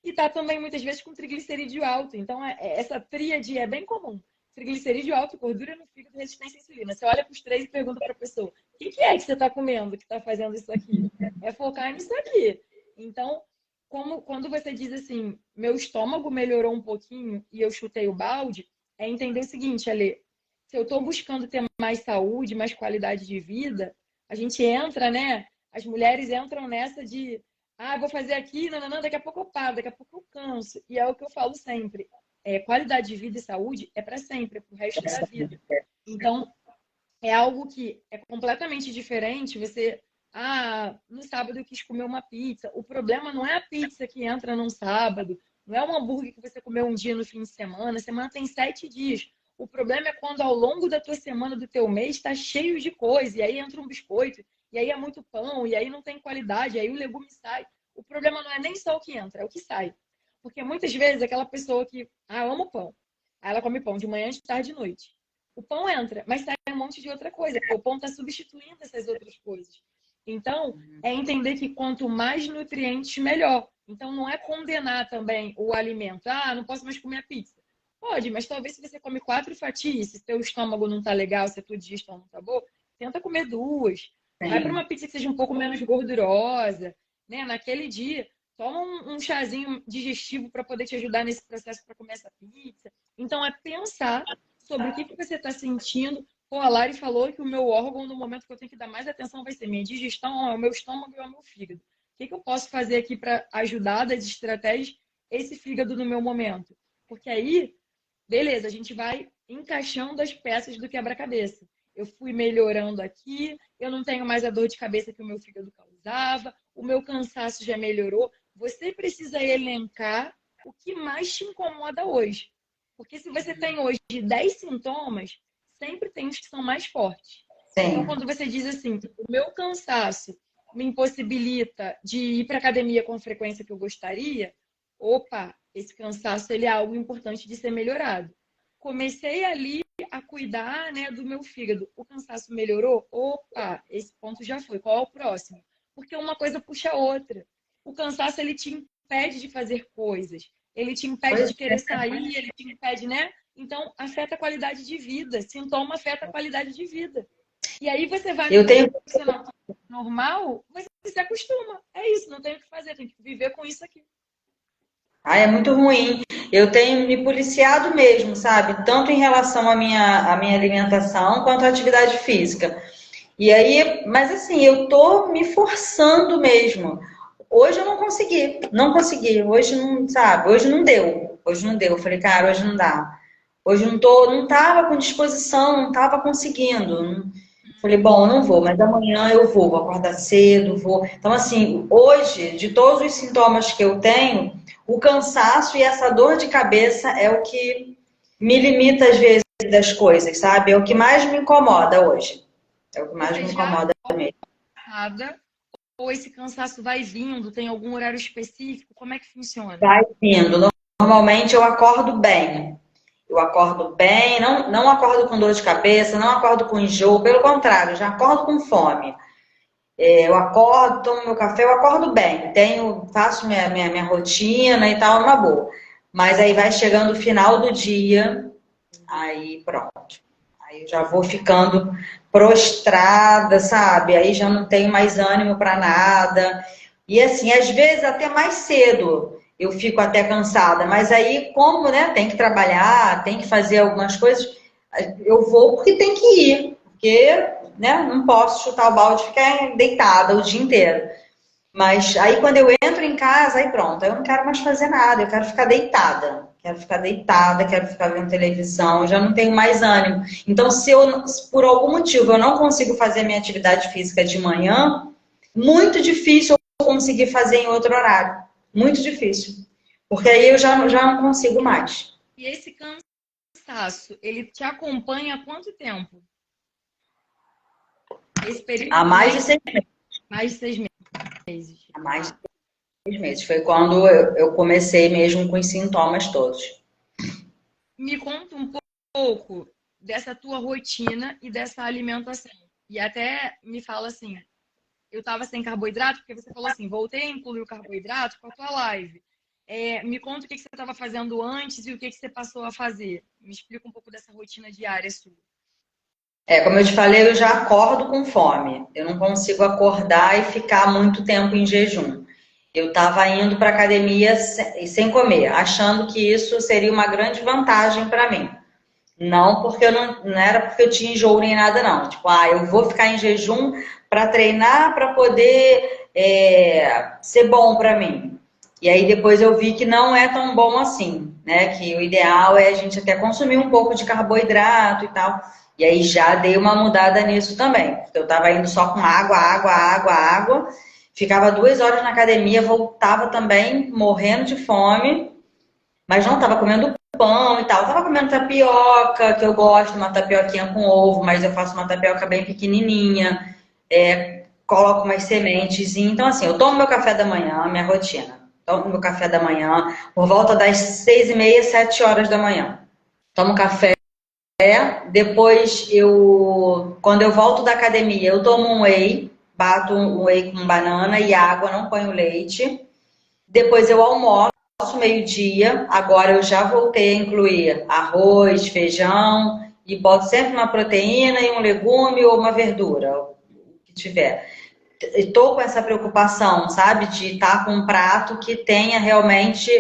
e está também muitas vezes com triglicerídeo alto. Então, essa tríade é bem comum. Triglicerídeo alto, gordura no fígado, resistência à insulina. Você olha para os 3 e pergunta para a pessoa, o que é que você está comendo que está fazendo isso aqui? É focar nisso aqui. Então, quando você diz assim, meu estômago melhorou um pouquinho e eu chutei o balde, é entender o seguinte, Ale, se eu estou buscando ter mais saúde, mais qualidade de vida, a gente entra, né? As mulheres entram nessa de, vou fazer aqui, não, daqui a pouco eu paro, daqui a pouco eu canso. E é o que eu falo sempre, qualidade de vida e saúde é para sempre, é para o resto da vida. Então, é algo que é completamente diferente. Você, no sábado eu quis comer uma pizza. O problema não é a pizza que entra num sábado, não é um hambúrguer que você comeu um dia no fim de semana. A semana tem 7 dias. O problema é quando ao longo da tua semana, do teu mês, está cheio de coisa. E aí entra um biscoito, e aí é muito pão, e aí não tem qualidade, e aí o legume sai. O problema não é nem só o que entra, é o que sai. Porque muitas vezes aquela pessoa que, ama pão. Aí ela come pão de manhã, de tarde e de noite. O pão entra, mas sai um monte de outra coisa. O pão está substituindo essas outras coisas. Então, é entender que quanto mais nutrientes, melhor. Então, não é condenar também o alimento. Não posso mais comer a pizza. Pode, mas talvez se você come 4 fatias, se seu estômago não tá legal, se a tua digestão não tá boa, tenta comer 2. Vai para uma pizza que seja um pouco menos gordurosa, né? Naquele dia, toma um chazinho digestivo para poder te ajudar nesse processo para comer essa pizza. Então, é pensar sobre o que você está sentindo. Pô, a Lari falou que o meu órgão, no momento que eu tenho que dar mais atenção, vai ser minha digestão, é o meu estômago e é o meu fígado. O que eu posso fazer aqui para ajudar das estratégias esse fígado no meu momento? Porque aí, beleza, a gente vai encaixando as peças do quebra-cabeça. Eu fui melhorando aqui, eu não tenho mais a dor de cabeça que o meu fígado causava, o meu cansaço já melhorou. Você precisa elencar o que mais te incomoda hoje. Porque se você tem hoje 10 sintomas, sempre tem os que são mais fortes. Sim. Então, quando você diz assim, o meu cansaço me impossibilita de ir para academia com a frequência que eu gostaria, opa, esse cansaço ele é algo importante de ser melhorado. Comecei ali a cuidar, né, do meu fígado. O cansaço melhorou? Opa, esse ponto já foi. Qual é o próximo? Porque uma coisa puxa a outra. O cansaço ele te impede de fazer coisas. Ele te impede de querer sair, ele te impede, né? Então, afeta a qualidade de vida. Sintoma afeta a qualidade de vida. E aí você vai no profissional normal, você se acostuma. É isso, não tem o que fazer, tem que viver com isso aqui. É muito ruim. Eu tenho me policiado mesmo, sabe? Tanto em relação à minha alimentação quanto à atividade física. E aí, mas assim, eu tô me forçando mesmo. Hoje eu não consegui. Hoje não, sabe? Hoje não deu. Eu falei, cara, hoje não dá. Hoje não tava com disposição, não tava conseguindo. Falei, bom, eu não vou, mas amanhã eu vou acordar cedo, vou. Então, assim, hoje, de todos os sintomas que eu tenho, o cansaço e essa dor de cabeça é o que me limita às vezes das coisas, sabe? É o que mais me incomoda hoje. É o que mais me incomoda mesmo. Ou esse cansaço vai vindo? Tem algum horário específico? Como é que funciona? Vai vindo. Normalmente eu acordo bem. Eu acordo bem, não acordo com dor de cabeça, não acordo com enjoo, pelo contrário, já acordo com fome. Eu acordo, tomo meu café, eu acordo bem, faço minha rotina e tal, uma boa. Mas aí vai chegando o final do dia, aí pronto. Aí eu já vou ficando prostrada, sabe? Aí já não tenho mais ânimo para nada. E assim, às vezes até mais cedo eu fico até cansada, mas aí como, né, tem que trabalhar, tem que fazer algumas coisas, eu vou porque tem que ir, porque, né, não posso chutar o balde e ficar deitada o dia inteiro. Mas aí quando eu entro em casa, aí pronto, eu não quero mais fazer nada, eu quero ficar deitada. Quero ficar vendo televisão, eu já não tenho mais ânimo. Então, se por algum motivo eu não consigo fazer minha atividade física de manhã, muito difícil eu conseguir fazer em outro horário. Muito difícil. Porque aí eu já não consigo mais. E esse cansaço, ele te acompanha há quanto tempo? Esse período? Há mais de 6 meses. Mais de 6 meses. Há mais de 6 meses. Foi quando eu comecei mesmo com os sintomas todos. Me conta um pouco dessa tua rotina e dessa alimentação. E até me fala assim, eu estava sem carboidrato, porque você falou assim, voltei a incluir o carboidrato com a tua live. Me conta o que você estava fazendo antes e o que você passou a fazer. Me explica um pouco dessa rotina diária sua. Como eu te falei, eu já acordo com fome. Eu não consigo acordar e ficar muito tempo em jejum. Eu estava indo para academia sem comer, achando que isso seria uma grande vantagem para mim. Não porque eu não era porque eu tinha enjoo nem nada, não. Tipo, eu vou ficar em jejum para treinar, para poder ser bom para mim. E aí depois eu vi que não é tão bom assim, né? Que o ideal é a gente até consumir um pouco de carboidrato e tal. E aí já dei uma mudada nisso também. Porque eu tava indo só com água, água, água, água. Ficava 2 horas na academia, voltava também morrendo de fome, mas não tava comendo pão e tal. Eu tava comendo tapioca, que eu gosto, uma tapioquinha com ovo, mas eu faço uma tapioca bem pequenininha, coloco umas sementes. Então, assim, eu tomo meu café da manhã, minha rotina. Tomo meu café da manhã por volta das 6h30, 7 horas da manhã. Tomo café. Depois, quando eu volto da academia, eu tomo um whey, bato um whey com banana e água, não ponho leite. Depois eu almoço meio-dia. Agora eu já voltei a incluir arroz, feijão e boto sempre uma proteína e um legume ou uma verdura, o que tiver. Estou com essa preocupação, sabe, de estar com um prato que tenha realmente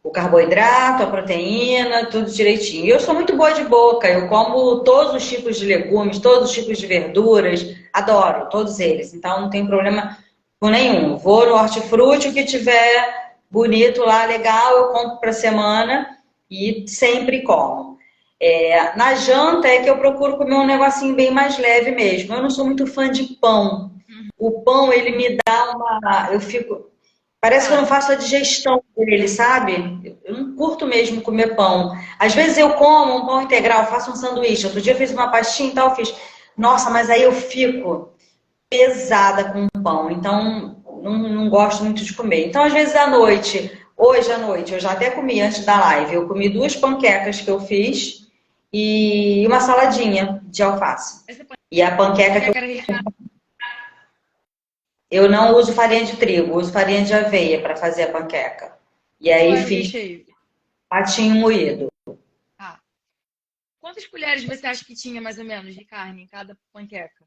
o carboidrato, a proteína, tudo direitinho. E eu sou muito boa de boca, eu como todos os tipos de legumes, todos os tipos de verduras, adoro todos eles, então não tem problema com nenhum. Vou no hortifruti, o que tiver bonito lá, legal, eu compro para semana e sempre como. Na janta é que eu procuro comer um negocinho bem mais leve mesmo. Eu não sou muito fã de pão. O pão, ele me dá uma. Eu fico. Parece que eu não faço a digestão dele, sabe? Eu não curto mesmo comer pão. Às vezes eu como um pão integral, faço um sanduíche. Outro dia eu fiz uma pastinha e tal, eu fiz. Nossa, mas aí eu fico pesada com pão. Então, não gosto muito de comer. Então, às vezes à noite, hoje à noite, eu já até comi antes da live. Eu comi 2 panquecas que eu fiz e uma saladinha de alface. E a panqueca que eu não uso farinha de trigo, uso farinha de aveia para fazer a panqueca. E aí fiz patinho moído. Ah. Quantas colheres você acha que tinha, mais ou menos, de carne em cada panqueca?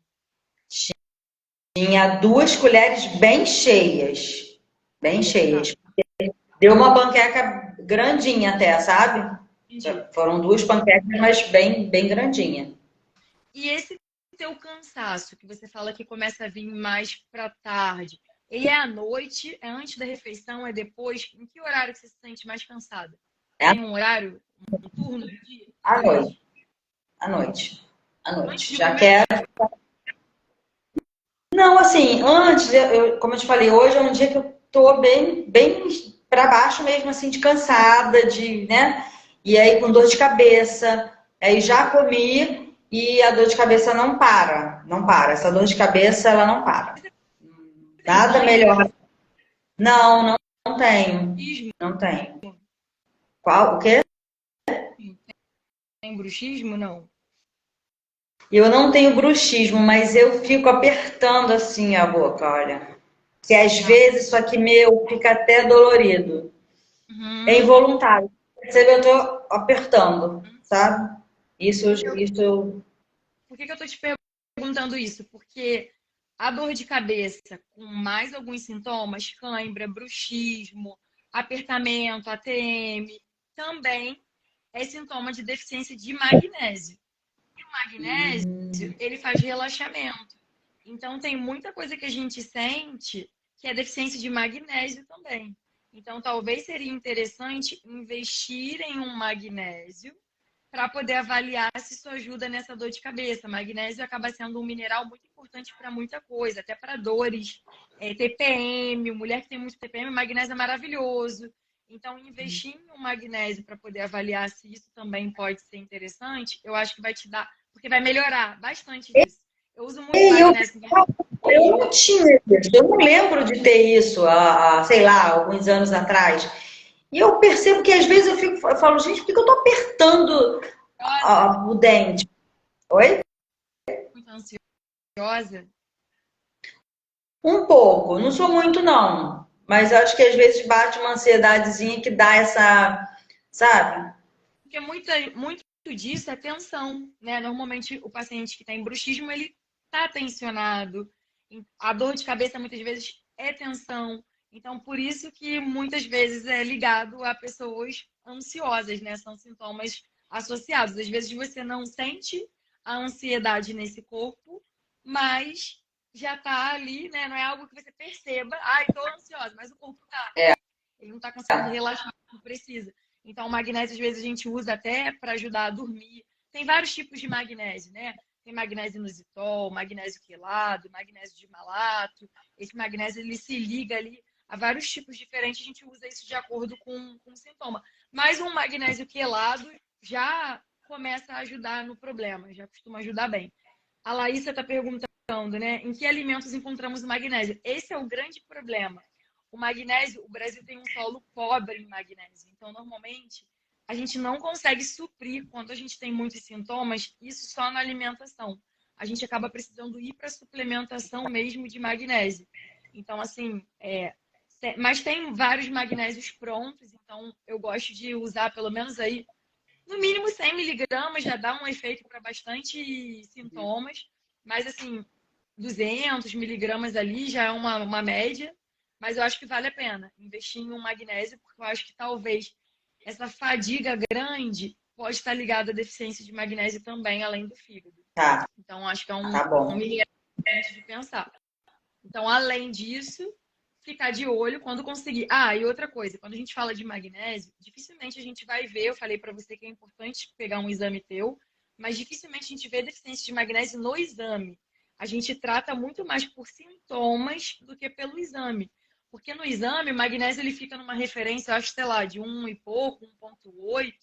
Tinha 2 colheres bem cheias. Bem cheias. Deu uma panqueca grandinha até, sabe? Foram 2 panquecas, mas bem, bem grandinha. E esse teu cansaço, que você fala que começa a vir mais para tarde, ele é à noite, é antes da refeição, é depois? Em que horário que você se sente mais cansada? É Tem um horário, um turno do dia? à noite. À noite. À Antes noite. de Já comer? quero. Não, assim, antes, como eu te falei, hoje é um dia que eu tô bem, bem para baixo mesmo, assim, de cansada, né? E aí com dor de cabeça. Aí já comi e a dor de cabeça não para. Não para. Essa dor de cabeça, ela não para. Tem Nada cãibra? melhor. Não, não tenho. Bruxismo? Não tenho. Qual? O quê? Tem bruxismo? Não. Eu não tenho bruxismo, mas eu fico apertando assim a boca, olha. Que às vezes isso aqui meu fica até dolorido. É Uhum. involuntário. Percebe? Eu tô apertando, sabe? Isso. Por que eu tô te perguntando isso? Porque a dor de cabeça com mais alguns sintomas, cãibra, bruxismo, apertamento, ATM, também é sintoma de deficiência de magnésio. E o magnésio, ele faz relaxamento. Então, tem muita coisa que a gente sente que é deficiência de magnésio também. Então, talvez seria interessante investir em um magnésio para poder avaliar se isso ajuda nessa dor de cabeça. Magnésio acaba sendo um mineral muito importante para muita coisa, até para dores, TPM, mulher que tem muito TPM, magnésio é maravilhoso. Então, investir em um magnésio para poder avaliar se isso também pode ser interessante, eu acho que vai te dar, porque vai melhorar bastante disso. Eu uso muito E magnésio. eu não tinha isso. Eu não lembro de ter isso sei lá, alguns anos atrás. E eu percebo que às vezes eu falo, gente, por que eu tô apertando o dente? Oi? Muito ansiosa. Um pouco, não sou muito não, mas acho que às vezes bate uma ansiedadezinha que dá essa, sabe? Porque muito disso é tensão, né? Normalmente o paciente que tem bruxismo, ele tá tensionado. A dor de cabeça muitas vezes é tensão. Então, por isso que muitas vezes é ligado a pessoas ansiosas, né? São sintomas associados. Às vezes você não sente a ansiedade nesse corpo, mas já tá ali, né? Não é algo que você perceba. Ai, tô ansiosa, mas o corpo tá. É, Ele não tá conseguindo relaxar como precisa. Então, o magnésio, às vezes, a gente usa até para ajudar a dormir. Tem vários tipos de magnésio, né? Tem magnésio inositol, magnésio quelado, magnésio de malato. Esse magnésio, ele se liga ali a vários tipos diferentes. A gente usa isso de acordo com o sintoma. Mas um magnésio quelado já começa a ajudar no problema, já costuma ajudar bem. A Laísa está perguntando, né? Em que alimentos encontramos o magnésio? Esse é o grande problema. O magnésio, o Brasil tem um solo pobre em magnésio. Então, normalmente, a gente não consegue suprir quando a gente tem muitos sintomas, isso só na alimentação. A gente acaba precisando ir para suplementação mesmo de magnésio. Então, assim, mas tem vários magnésios prontos, então eu gosto de usar pelo menos aí, no mínimo 100 miligramas, já dá um efeito para bastante sintomas, mas assim, 200 miligramas ali já é uma média, mas eu acho que vale a pena investir em um magnésio, porque eu acho que talvez essa fadiga grande pode estar ligada à deficiência de magnésio também, além do fígado. tá, Então, acho que é um tá bom. mini de pensar. Então, além disso, ficar de olho quando conseguir. Ah, e outra coisa, quando a gente fala de magnésio, dificilmente a gente vai ver, eu falei para você que é importante pegar um exame teu, mas dificilmente a gente vê deficiência de magnésio no exame. A gente trata muito mais por sintomas do que pelo exame. Porque no exame, o magnésio ele fica numa referência, eu acho, sei lá, de 1 e pouco, 1,8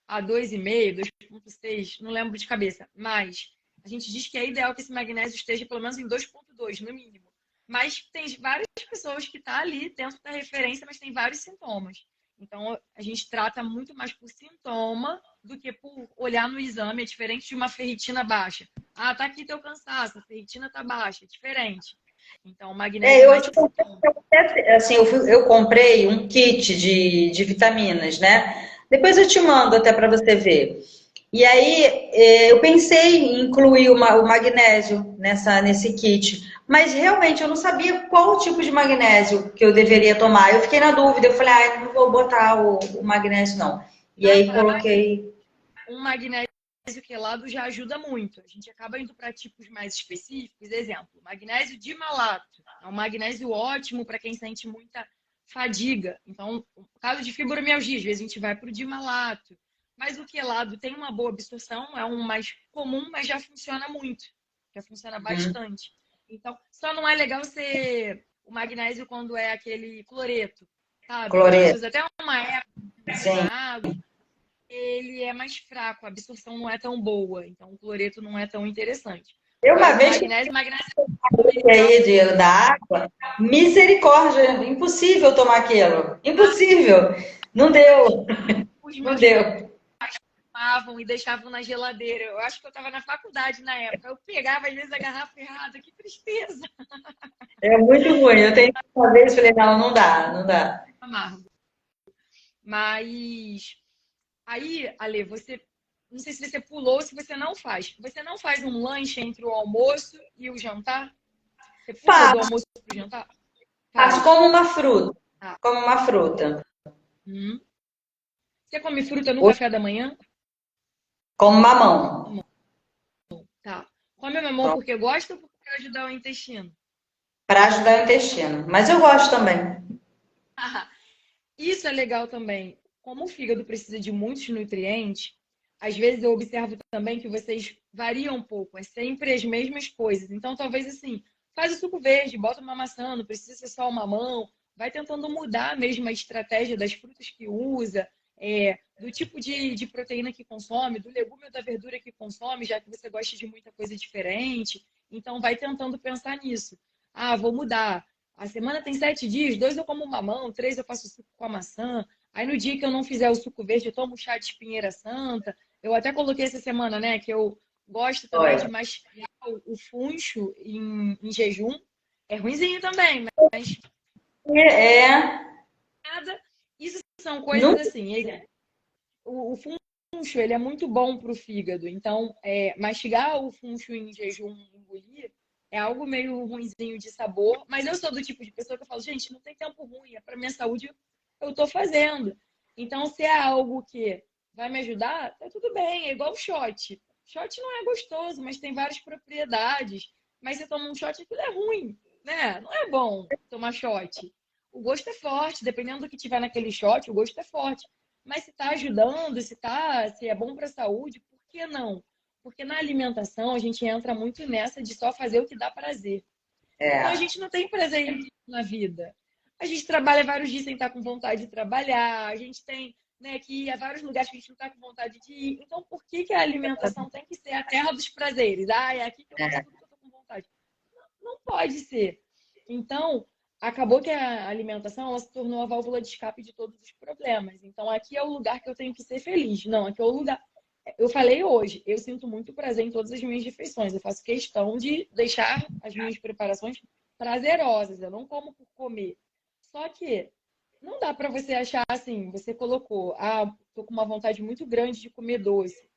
a 2,5, 2,6, não lembro de cabeça. Mas a gente diz que é ideal que esse magnésio esteja pelo menos em 2,2, no mínimo. Mas tem várias pessoas que estão ali dentro da referência, mas tem vários sintomas. Então, a gente trata muito mais por sintoma do que por olhar no exame. É diferente de uma ferritina baixa. Ah, tá aqui teu cansaço, a ferritina tá baixa. É diferente. Então, o magnésio é Eu mais te por sintoma. assim, eu comprei um kit de vitaminas, né? Depois eu te mando até para você ver. E aí eu pensei em incluir o magnésio nesse kit, mas realmente eu não sabia qual tipo de magnésio que eu deveria tomar. Eu fiquei na dúvida, eu falei, ah, não vou botar o magnésio não. E aí coloquei. Um magnésio quelado já ajuda muito. A gente acaba indo para tipos mais específicos. Exemplo, magnésio de malato. É um magnésio ótimo para quem sente muita fadiga. Então, no caso de fibromialgia, às vezes a gente vai para o de malato. Mas o quelado tem uma boa absorção, é um mais comum, mas já funciona muito. Já funciona bastante. Então, só não é legal ser o magnésio quando é aquele cloreto, sabe? Que a gente Cloreto. usa até uma época Sim. na água, ele é mais fraco, a absorção não é tão boa, então o cloreto não é tão interessante. Eu uma Mas o vez que magnésio aí da água, misericórdia, impossível tomar aquilo. Impossível. Não deu, os não meus deu. tomavam e deixavam na geladeira. Eu acho que eu estava na faculdade na época. Eu pegava, às vezes, a garrafa errada. Que tristeza. É muito ruim. Eu tenho uma vez falei, não, não dá, não dá. Amargo. Mas aí, Ale, você... Não sei se você pulou ou se você não faz. Você não faz um lanche entre o almoço e o jantar? Você pula do Faço, almoço para o jantar? faço Faz. como uma fruta. Tá. Como uma fruta. Você come fruta no Ou café da manhã? como mamão. Tá. Come mamão porque gosta ou porque quer ajudar o intestino? Para ajudar o intestino. Mas eu gosto também. Isso é legal também. Como o fígado precisa de muitos nutrientes, às vezes eu observo também que vocês variam um pouco, é sempre as mesmas coisas. Então, talvez assim, faz o suco verde, bota uma maçã, não precisa ser só o mamão, vai tentando mudar mesmo a estratégia das frutas que usa, do tipo de proteína que consome, do legume ou da verdura que consome, já que você gosta de muita coisa diferente. Então, vai tentando pensar nisso. Ah, vou mudar. A semana tem 7 dias, 2 eu como mamão, 3 eu faço suco com a maçã. Aí no dia que eu não fizer o suco verde, eu tomo chá de espinheira santa. Eu até coloquei essa semana, né, que eu gosto também de Olha. mastigar o funcho em jejum. É ruimzinho também, mas É. nada. Isso são Não, coisas assim. O funcho, ele é muito bom para o fígado. Então, mastigar o funcho em jejum, engolir, é algo meio ruinzinho de sabor, mas eu sou do tipo de pessoa que eu falo, gente, não tem tempo ruim, é para minha saúde, eu tô fazendo. Então, se é algo que vai me ajudar, tá tudo bem, é igual o shot. Shot não é gostoso, mas tem várias propriedades. Mas você toma um shot, aquilo é ruim, né? Não é bom tomar shot. O gosto é forte, dependendo do que tiver naquele shot, o gosto é forte. Mas se tá ajudando, se é bom para a saúde, por que não? Porque na alimentação a gente entra muito nessa de só fazer o que dá prazer. Então a É, gente não tem prazer na vida. A gente trabalha vários dias sem estar com vontade de trabalhar, a gente tem, né, que ir a vários lugares que a gente não está com vontade de ir. Então por que que a alimentação tem que ser a terra dos prazeres? Ah, é aqui que eu faço é, tudo que eu estou com vontade. Não pode ser. Então, acabou que a alimentação ela se tornou a válvula de escape de todos os problemas. Então, aqui é o lugar que eu tenho que ser feliz. Não, aqui é o lugar. Eu falei hoje, eu sinto muito prazer em todas as minhas refeições. Eu faço questão de deixar as minhas preparações prazerosas. Eu não como por comer. Só que não dá para você achar assim, você colocou, tô com uma vontade muito grande de comer doce.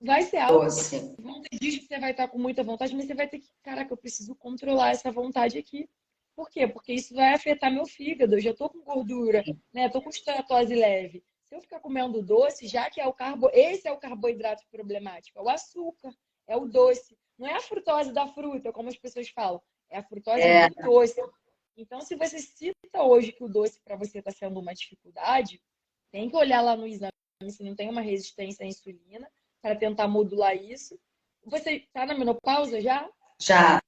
Vai ser algo que doce. vão ter dias que você vai estar com muita vontade, mas você vai ter que, caraca, eu preciso controlar essa vontade aqui. Por quê? Porque isso vai afetar meu fígado. Eu já tô com gordura, né? Tô com esteatose leve. Se eu ficar comendo doce, já que é esse é o carboidrato problemático, é o açúcar, é o doce. Não é a frutose da fruta, como as pessoas falam, é a frutose É, do doce. Então, se você cita hoje que o doce para você está sendo uma dificuldade, tem que olhar lá no exame se não tem uma resistência à insulina para tentar modular isso. Você está na menopausa já? já.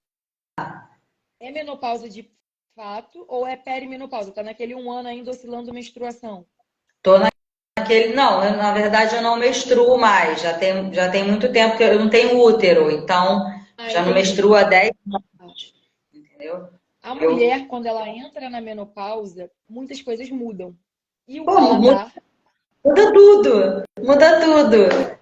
É menopausa de fato ou é perimenopausa? Está naquele 1 ano ainda oscilando menstruação? Tô naquele. Não, na verdade eu não menstruo mais. Já tem muito tempo que eu não tenho útero, então Ah, já não entendi. menstruo há 10 anos, entendeu? A Eu, mulher, quando ela entra na menopausa, muitas coisas mudam. E o pô, muda, paladar, muda tudo. Muda tudo.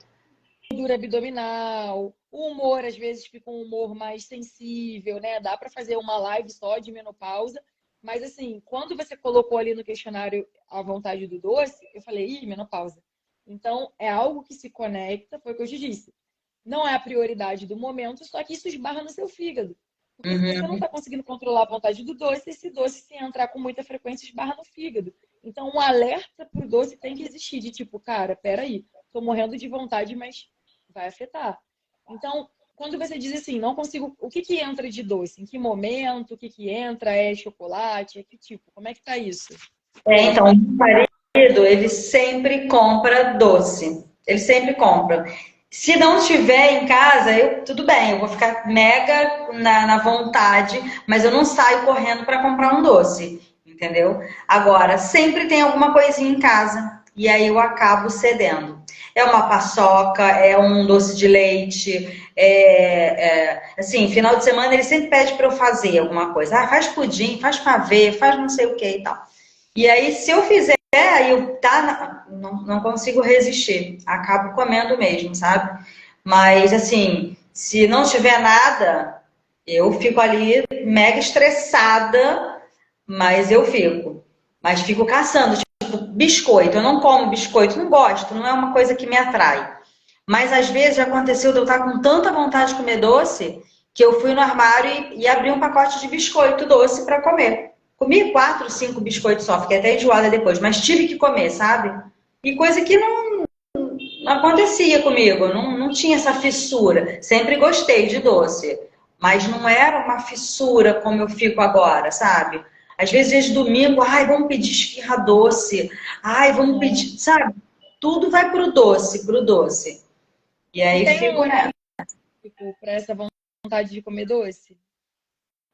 gordura abdominal, o humor, às vezes fica um humor mais sensível, né? Dá para fazer uma live só de menopausa, mas assim, quando você colocou ali no questionário a vontade do doce, eu falei, ih, menopausa. Então, é algo que se conecta, foi o que eu te disse. Não é a prioridade do momento, só que isso esbarra no seu fígado. Porque se você não Uhum. está conseguindo controlar a vontade do doce, esse doce, se entrar com muita frequência, esbarra no fígado. Então, um alerta para o doce tem que existir, de tipo, cara, peraí, tô morrendo de vontade, mas vai afetar. Então, quando você diz assim, não consigo. O que que entra de doce? Em que momento? O que que entra? É chocolate? É que tipo? Como é que tá isso? Então, o meu marido, ele sempre compra doce. Ele sempre compra. Se não tiver em casa, tudo bem, eu vou ficar mega na vontade, mas eu não saio correndo para comprar um doce, entendeu? Agora, sempre tem alguma coisinha em casa e aí eu acabo cedendo. É uma paçoca, é um doce de leite, assim, final de semana ele sempre pede para eu fazer alguma coisa. Ah, faz pudim, faz pavê, faz não sei o que e tal. E aí, se eu fizer, aí não consigo resistir. Acabo comendo mesmo, sabe? Mas, assim, se não tiver nada, eu fico ali mega estressada, mas eu fico. Mas fico caçando, tipo, biscoito. Eu não como biscoito, não gosto, não é uma coisa que me atrai. Mas às vezes já aconteceu de eu estar com tanta vontade de comer doce que eu fui no armário e abri um pacote de biscoito doce para comer. Comi 4, 5 biscoitos só, fiquei até enjoada depois, mas tive que comer, sabe? E coisa que não acontecia comigo, não tinha essa fissura. Sempre gostei de doce, mas não era uma fissura como eu fico agora, sabe? Às vezes, de domingo, ai, vamos pedir esfirra doce, ai, vamos pedir, sabe? Tudo vai pro doce, pro doce. E E aí tem um fico, né? horário para essa vontade de comer doce?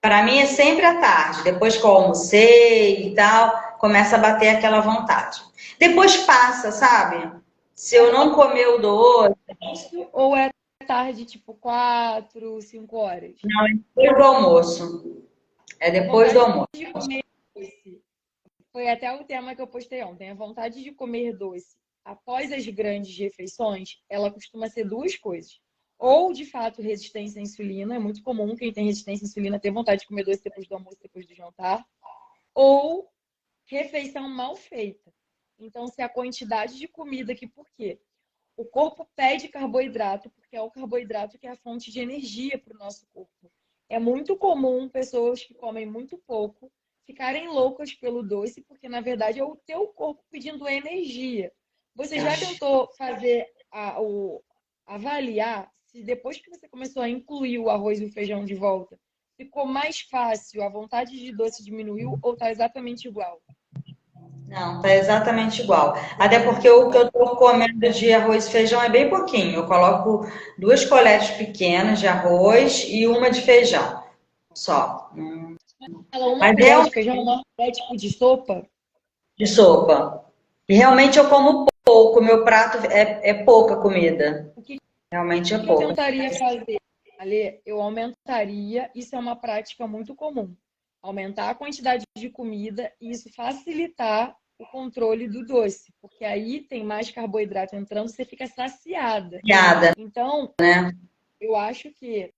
Para mim é sempre à tarde, depois que eu almocei e tal, começa a bater aquela vontade. Depois passa, sabe? Se É eu no não comer o doce, almoço ou é tarde, tipo 4, 5 horas? não, é depois do almoço. É A depois do vontade almoço. de comer doce. Foi até o tema que eu postei ontem. A vontade de comer doce após as grandes refeições, ela costuma ser duas coisas. Ou, de fato, resistência à insulina. É muito comum quem tem resistência à insulina ter vontade de comer doce depois do almoço, depois do jantar. Ou refeição mal feita. Então, se a quantidade de comida que, por quê? O corpo pede carboidrato, porque é o carboidrato que é a fonte de energia para o nosso corpo. É muito comum pessoas que comem muito pouco ficarem loucas pelo doce, porque na verdade é o teu corpo pedindo energia. Você já tentou fazer avaliar se depois que você começou a incluir o arroz e o feijão de volta, ficou mais fácil, a vontade de doce diminuiu ou está exatamente igual? Não, tá exatamente igual. Até porque o que eu tô comendo de arroz e feijão é bem pouquinho. Eu coloco 2 colheres pequenas de arroz e uma de feijão, só. Ela, uma Mas colher de realmente feijão, uma colher tipo de sopa. de sopa. E realmente eu como pouco. Meu prato é pouca comida. O que Realmente é que eu pouca. tentaria fazer? Ali, eu aumentaria, isso é uma prática muito comum, aumentar a quantidade de comida e isso facilitar o controle do doce, porque aí tem mais carboidrato entrando, você fica saciada. Piada, Então, né? eu acho que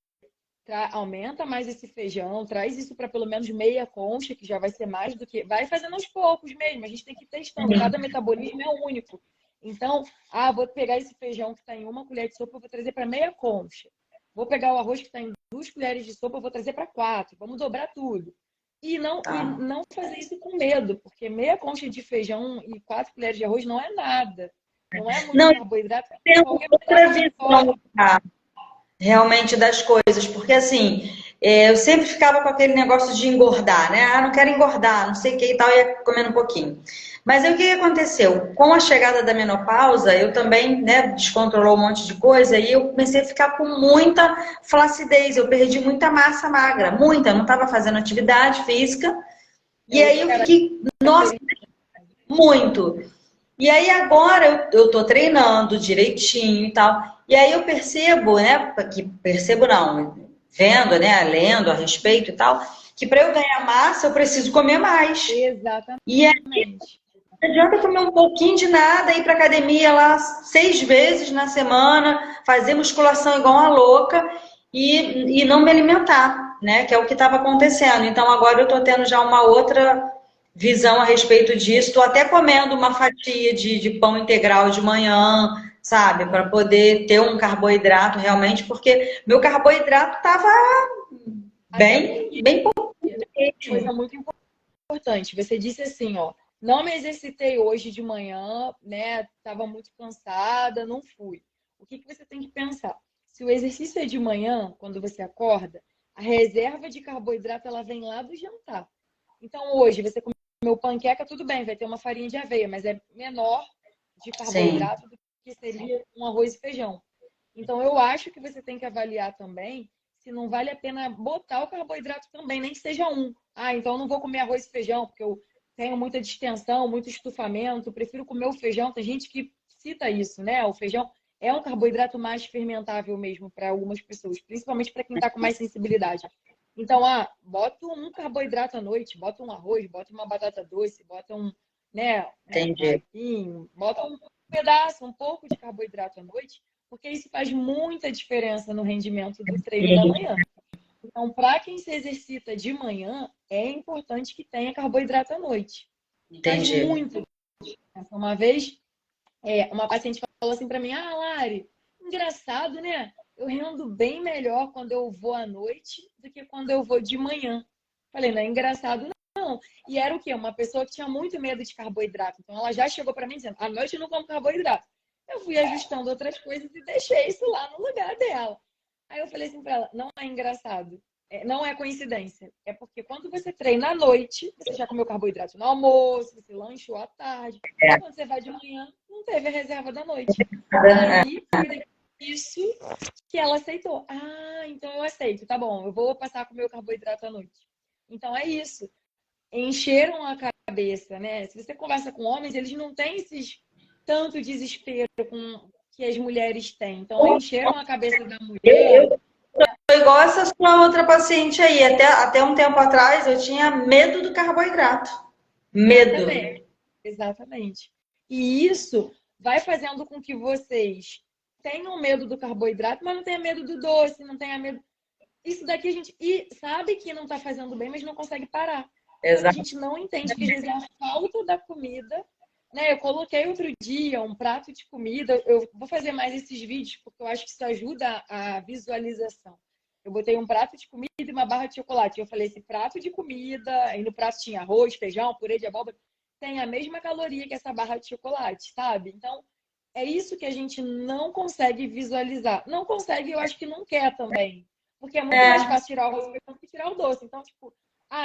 aumenta mais esse feijão, traz isso para pelo menos meia concha, que já vai ser mais do que. Vai fazendo aos poucos mesmo, a gente tem que ir testando, cada metabolismo é único. Então, vou pegar esse feijão que está em uma colher de sopa, vou trazer para meia concha. Vou pegar o arroz que está em 2 colheres de sopa, vou trazer para 4. Vamos dobrar tudo. E Tá. não fazer isso com medo, porque meia concha de feijão e 4 colheres de arroz não é nada. Não é muito Não, carboidrato, tem qualquer outra pedaço de sobra. visão, tá? Realmente das coisas, porque assim, eu sempre ficava com aquele negócio de engordar, né? Ah, não quero engordar, não sei o que e tal, ia comendo um pouquinho. Mas aí o que que aconteceu? Com a chegada da menopausa, eu também, né, descontrolou um monte de coisa e eu comecei a ficar com muita flacidez, eu perdi muita massa magra, muita, eu não estava fazendo atividade física. E Eu aí eu era fiquei, nossa, muito. E aí agora eu tô treinando direitinho e tal. E aí eu percebo, né, que percebo não, vendo, né, lendo a respeito e tal, que para eu ganhar massa eu preciso comer mais. E aí exatamente. não adianta comer um pouquinho de nada, ir para academia lá 6 vezes na semana, fazer musculação igual uma louca e não me alimentar, né, que é o que estava acontecendo. Então agora eu tô tendo já uma outra visão a respeito disso. Estou até comendo uma fatia de pão integral de manhã, sabe? Para poder ter um carboidrato realmente, porque meu carboidrato estava Até bem, porque bem coisa pouquinho. muito importante. Você disse assim, ó, não me exercitei hoje de manhã, né? Tava muito cansada, não fui. O que que você tem que pensar? Se o exercício é de manhã, quando você acorda, a reserva de carboidrato ela vem lá do jantar. Então hoje você comeu panqueca, tudo bem, vai ter uma farinha de aveia, mas é menor de Sim, carboidrato do que seria um arroz e feijão. Então, eu acho que você tem que avaliar também se não vale a pena botar o carboidrato também, nem que seja um. Então eu não vou comer arroz e feijão, porque eu tenho muita distensão, muito estufamento, prefiro comer o feijão. Tem gente que cita isso, né? O feijão é um carboidrato mais fermentável mesmo para algumas pessoas, principalmente para quem está com mais sensibilidade. Então, bota um carboidrato à noite, bota um arroz, bota uma batata doce, bota né, um entendi. aipim, bota um pedaço, um pouco de carboidrato à noite, porque isso faz muita diferença no rendimento do treino da manhã. Então, para quem se exercita de manhã, é importante que tenha carboidrato à noite. Faz Entendi. muita diferença. Uma vez, uma paciente falou assim para mim: Lari, engraçado, né? Eu rendo bem melhor quando eu vou à noite do que quando eu vou de manhã. Falei, não é engraçado, não. E era o quê? Uma pessoa que tinha muito medo de carboidrato. Então, ela já chegou para mim dizendo: à noite eu não como carboidrato. Eu fui ajustando outras coisas e deixei isso lá no lugar dela. Aí eu falei assim para ela: não é engraçado. Não é coincidência. É porque quando você treina à noite, você já comeu carboidrato no almoço, você lanchou à tarde. É, Quando você vai de manhã, não teve a reserva da noite. é, Aí foi isso que ela aceitou. Então eu aceito, tá bom, eu vou passar a comer o carboidrato à noite. Então é isso. Encheram a cabeça, né? Se você conversa com homens, eles não têm esses tanto desespero que as mulheres têm. Então encheram a cabeça da mulher. eu sou igual essa sua outra paciente aí. Até um tempo atrás eu tinha medo do carboidrato. Medo. Exatamente. Exatamente. E isso vai fazendo com que vocês tenham medo do carboidrato, mas não tenha medo do doce, não tenha medo. Isso daqui a gente sabe que não está fazendo bem, mas não consegue parar. Porque a Exato. gente não entende que às vezes é a falta da comida. Né? Eu coloquei outro dia um prato de comida. Eu vou fazer mais esses vídeos porque eu acho que isso ajuda a visualização. eu botei um prato de comida e uma barra de chocolate. Eu falei, esse prato de comida, aí no prato tinha arroz, feijão, purê de abóbora, tem a mesma caloria que essa barra de chocolate, sabe? Então, é isso que a gente não consegue visualizar. Não consegue, eu acho que não quer também. Porque é muito mais É, fácil tirar o arroz e feijão que tirar o doce. Então, tipo,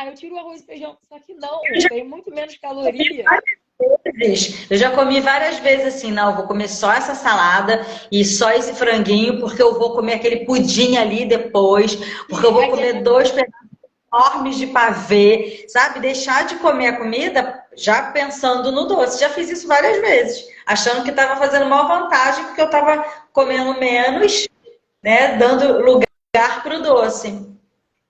eu tiro o arroz e feijão. Só que não, tem muito menos caloria. eu já comi várias vezes assim, não, eu vou comer só essa salada e só esse franguinho, porque eu vou comer aquele pudim ali depois, porque eu vou comer dois enormes de pavê, sabe? Deixar de comer a comida já pensando no doce. Já fiz isso várias vezes, achando que estava fazendo uma vantagem porque eu estava comendo menos, né? Dando lugar para o doce.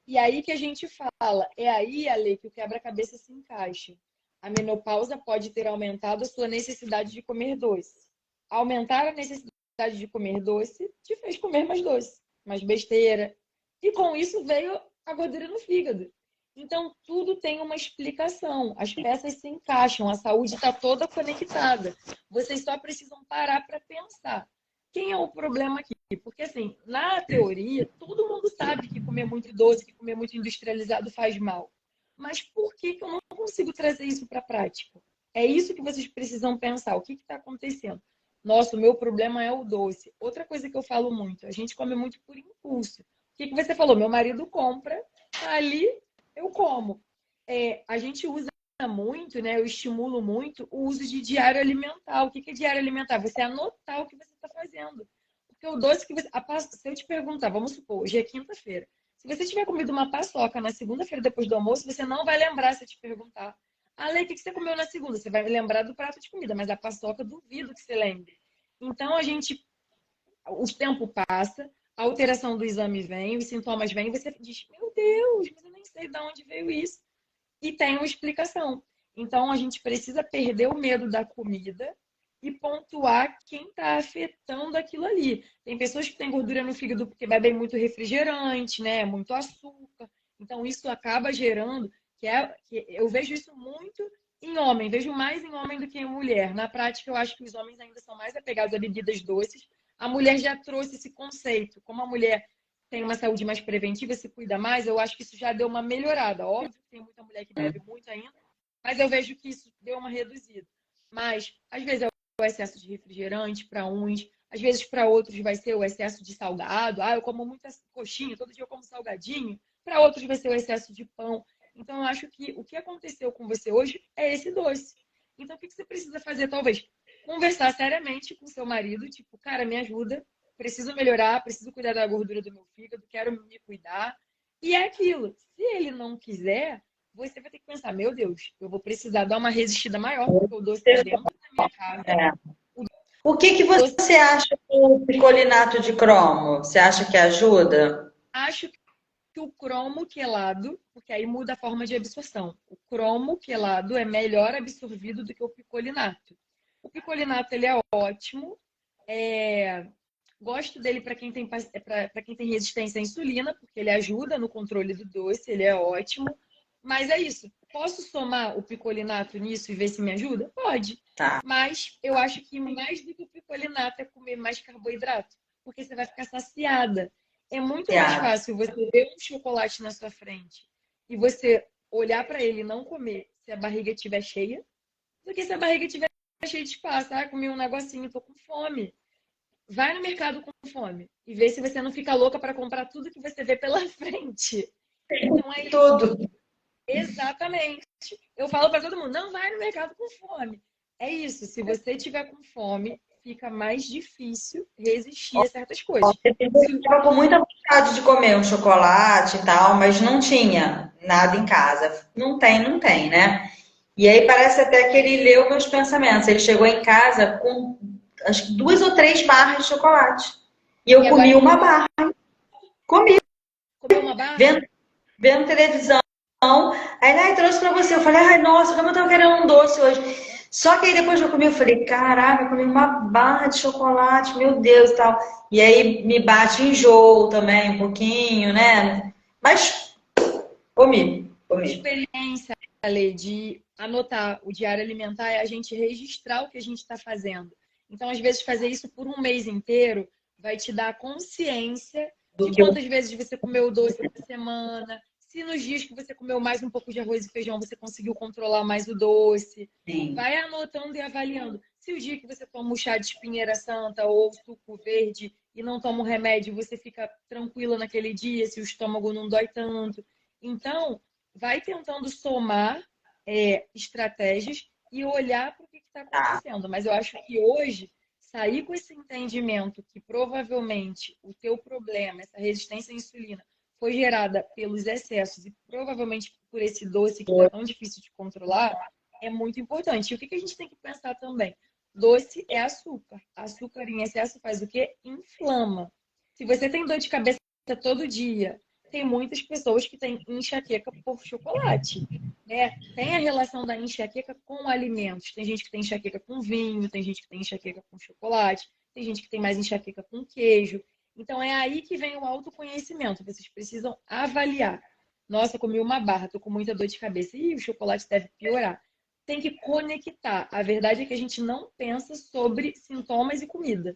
E aí que a gente fala, é aí, Ale, que o quebra-cabeça se encaixa. A menopausa pode ter aumentado a sua necessidade de comer doce. Aumentar a necessidade de comer doce te fez comer mais doce, mais besteira. E com isso veio a gordura no fígado. Então, tudo tem uma explicação. As peças se encaixam, a saúde está toda conectada. Vocês só precisam parar para pensar. Quem é o problema aqui? Porque, assim, na teoria, todo mundo sabe que comer muito doce, que comer muito industrializado faz mal. Mas por que eu não consigo trazer isso para a prática? É isso que vocês precisam pensar. O que está acontecendo? Nossa, o meu problema é o doce. Outra coisa que eu falo muito, a gente come muito por impulso. O que você falou? Meu marido compra, tá ali, eu como. A gente usa muito, né? Eu estimulo muito o uso de diário alimentar. O que é diário alimentar? Você anotar o que você está fazendo. Porque o doce que você. Se eu te perguntar, vamos supor, hoje é quinta-feira. Se você tiver comido uma paçoca na segunda-feira depois do almoço, você não vai lembrar se eu te perguntar. Ale, o que você comeu na segunda? Você vai lembrar do prato de comida, mas a paçoca duvido que você lembre. Então a gente. O tempo passa, a alteração do exame vem, os sintomas vêm, e você diz: Meu Deus, mas eu nem sei de onde veio isso. E tem uma explicação. Então a gente precisa perder o medo da comida e pontuar quem está afetando aquilo ali. Tem pessoas que têm gordura no fígado porque bebem muito refrigerante, né? Muito açúcar. Então isso acaba gerando, que eu vejo isso muito em homem, vejo mais em homem do que em mulher. Na prática, eu acho que os homens ainda são mais apegados a bebidas doces. A mulher já trouxe esse conceito. Como a mulher tem uma saúde mais preventiva, se cuida mais, eu acho que isso já deu uma melhorada. Óbvio que tem muita mulher que bebe muito ainda, mas eu vejo que isso deu uma reduzida. Mas, às vezes, é o excesso de refrigerante para uns, às vezes, para outros, vai ser o excesso de salgado. Eu como muita coxinha, todo dia eu como salgadinho. Para outros, vai ser o excesso de pão. Então, eu acho que o que aconteceu com você hoje é esse doce. Então, o que você precisa fazer, talvez? Conversar seriamente com seu marido, tipo, cara, me ajuda, preciso melhorar, preciso cuidar da gordura do meu fígado, quero me cuidar. E é aquilo. Se ele não quiser, você vai ter que pensar, meu Deus, eu vou precisar dar uma resistida maior, porque o doce está dentro da minha casa. É. O que você acha do picolinato de cromo? Você acha que ajuda? Acho que o cromo quelado, porque aí muda a forma de absorção. O cromo quelado é melhor absorvido do que o picolinato. O picolinato ele é ótimo. Gosto dele para quem tem resistência à insulina, porque ele ajuda no controle do doce, ele é ótimo. Mas é isso. Posso somar o picolinato nisso e ver se me ajuda? Pode. Tá. Mas eu acho que mais do que o picolinato é comer mais carboidrato, porque você vai ficar saciada. É muito mais fácil você ver um chocolate na sua frente e você olhar para ele e não comer se a barriga estiver cheia, do que se a barriga estiver cheia de espaço. Comi um negocinho, tô com fome. Vai no mercado com fome e vê se você não fica louca para comprar tudo que você vê pela frente. Então é isso. Tudo. Exatamente. Eu falo para todo mundo, não vai no mercado com fome. É isso, se você tiver com fome, fica mais difícil resistir a certas coisas. Eu estava com muita vontade de comer um chocolate e tal, mas não tinha nada em casa. Não tem, né? E aí parece até que ele leu meus pensamentos. Ele chegou em casa com acho que 2 ou 3 barras de chocolate. E eu comi uma barra. Comi. Comeu uma barra? Vendo televisão. Aí ele trouxe pra você. Eu falei, nossa, como eu tava querendo um doce hoje. Só que aí depois que eu comi, eu falei, caraca, eu comi uma barra de chocolate, meu Deus e tal. E aí me bate enjoo também um pouquinho, né? Mas comi. A experiência, Ale, de anotar o diário alimentar é a gente registrar o que a gente está fazendo. Então, às vezes, fazer isso por um mês inteiro vai te dar consciência quantas vezes você comeu doce na semana, se nos dias que você comeu mais um pouco de arroz e feijão, você conseguiu controlar mais o doce. Sim. Vai anotando e avaliando. Se o dia que você toma um chá de espinheira santa ou suco verde e não toma um remédio, você fica tranquila naquele dia, se o estômago não dói tanto. Então, vai tentando somar estratégias e olhar para o que está acontecendo. Mas eu acho que hoje, sair com esse entendimento que provavelmente o teu problema, essa resistência à insulina, foi gerada pelos excessos e provavelmente por esse doce que é tão difícil de controlar, é muito importante. E o que a gente tem que pensar também? Doce é açúcar. Açúcar em excesso faz o quê? Inflama. Se você tem dor de cabeça todo dia, tem muitas pessoas que têm enxaqueca por chocolate, né? Tem a relação da enxaqueca com alimentos. Tem gente que tem enxaqueca com vinho, tem gente que tem enxaqueca com chocolate, tem gente que tem mais enxaqueca com queijo. Então é aí que vem o autoconhecimento. Vocês precisam avaliar. Nossa, comi uma barra, tô com muita dor de cabeça. Ih, o chocolate deve piorar. Tem que conectar. A verdade é que a gente não pensa sobre sintomas e comida.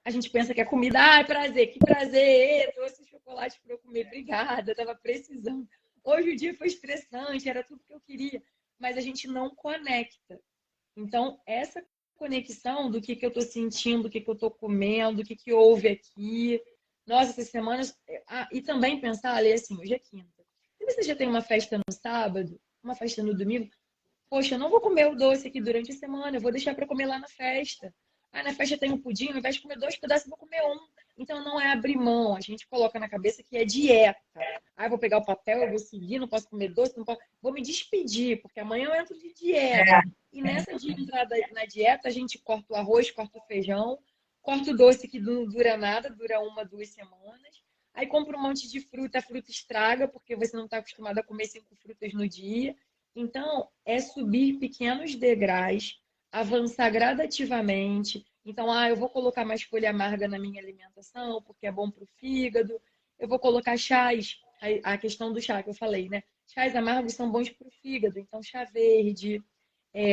A gente pensa que a comida, prazer, que prazer, trouxe chocolate para eu comer, obrigada, estava precisando. Hoje o dia foi estressante, era tudo que eu queria, mas a gente não conecta. Então, essa conexão do que eu estou sentindo, do que eu estou comendo, o que houve aqui. Nossa, essas semanas. E também pensar, ali assim, hoje é quinta. Se você já tem uma festa no sábado, uma festa no domingo, poxa, eu não vou comer o doce aqui durante a semana, eu vou deixar para comer lá na festa. Na festa tem um pudim, ao invés de comer 2 pedaços, eu vou comer um. Então não é abrir mão, a gente coloca na cabeça que é dieta. Eu vou pegar o papel, eu vou seguir, não posso comer doce, não posso... Vou me despedir, porque amanhã eu entro de dieta. E nessa de entrada na dieta, a gente corta o arroz, corta o feijão, corta o doce que não dura nada, dura 1, 2 semanas. Aí compra um monte de fruta, a fruta estraga, porque você não está acostumado a comer 5 frutas no dia. Então, é subir pequenos degraus, avançar gradativamente. Então, eu vou colocar mais folha amarga na minha alimentação, porque é bom para o fígado. Eu vou colocar chás, a questão do chá que eu falei, né? Chás amargos são bons para o fígado, então chá verde,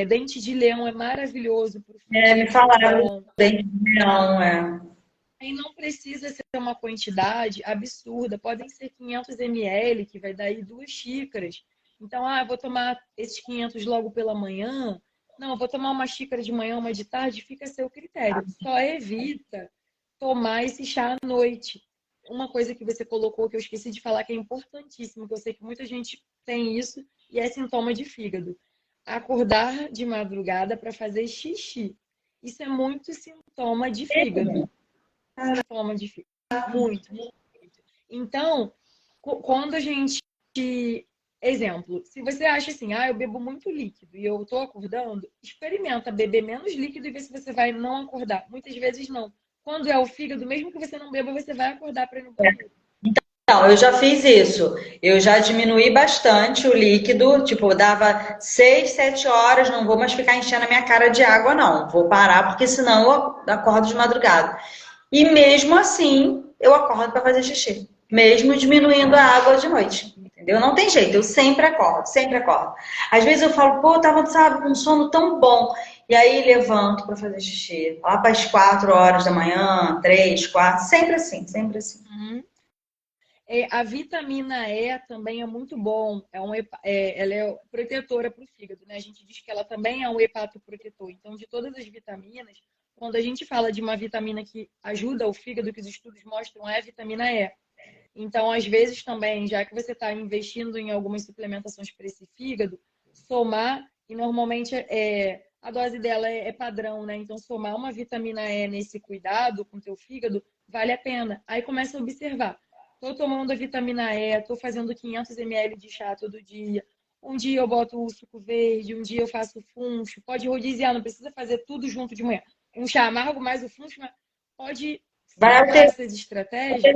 dente de leão é maravilhoso para o fígado. Me falaram dente de leão, E não precisa ser uma quantidade absurda, podem ser 500 ml, que vai dar aí 2 xícaras. Então, vou tomar esses 500 logo pela manhã. Não, vou tomar uma xícara de manhã, uma de tarde, fica a seu critério. Só evita tomar esse chá à noite. Uma coisa que você colocou que eu esqueci de falar que é importantíssimo, que eu sei que muita gente tem isso e é sintoma de fígado. Acordar de madrugada para fazer xixi. Isso é muito sintoma de fígado. Sintoma de fígado. Muito, muito. Então, quando a gente... Exemplo, se você acha assim, eu bebo muito líquido e eu tô acordando, experimenta beber menos líquido e ver se você vai não acordar. Muitas vezes não. Quando é o fígado, mesmo que você não beba, você vai acordar para ir no banheiro. Então, eu já fiz isso. Eu já diminuí bastante o líquido. Tipo, eu dava 6, 7 horas, não vou mais ficar enchendo a minha cara de água, não. Vou parar, porque senão eu acordo de madrugada. E mesmo assim, eu acordo para fazer xixi. Mesmo diminuindo a água de noite. Entendeu? Não tem jeito, eu sempre acordo, sempre acordo. Às vezes eu falo, pô, tava, sabe, com um sono tão bom. E aí levanto para fazer xixi. Lá para as 4 horas da manhã, 3, 4, sempre assim, sempre assim. Uhum. A vitamina E também é muito bom. Ela é protetora para o fígado, né? A gente diz que ela também é um hepatoprotetor. Então, de todas as vitaminas, quando a gente fala de uma vitamina que ajuda o fígado, que os estudos mostram, é a vitamina E. Então, às vezes também, já que você está investindo em algumas suplementações para esse fígado, somar, e normalmente a dose dela é padrão, né? Então, somar uma vitamina E nesse cuidado com o teu fígado vale a pena. Aí começa a observar. Estou tomando a vitamina E, estou fazendo 500 ml de chá todo dia. Um dia eu boto o suco verde, um dia eu faço funcho. Pode rodiziar, não precisa fazer tudo junto de manhã. Um chá amargo mais o funcho, mas pode Vai essas estratégias.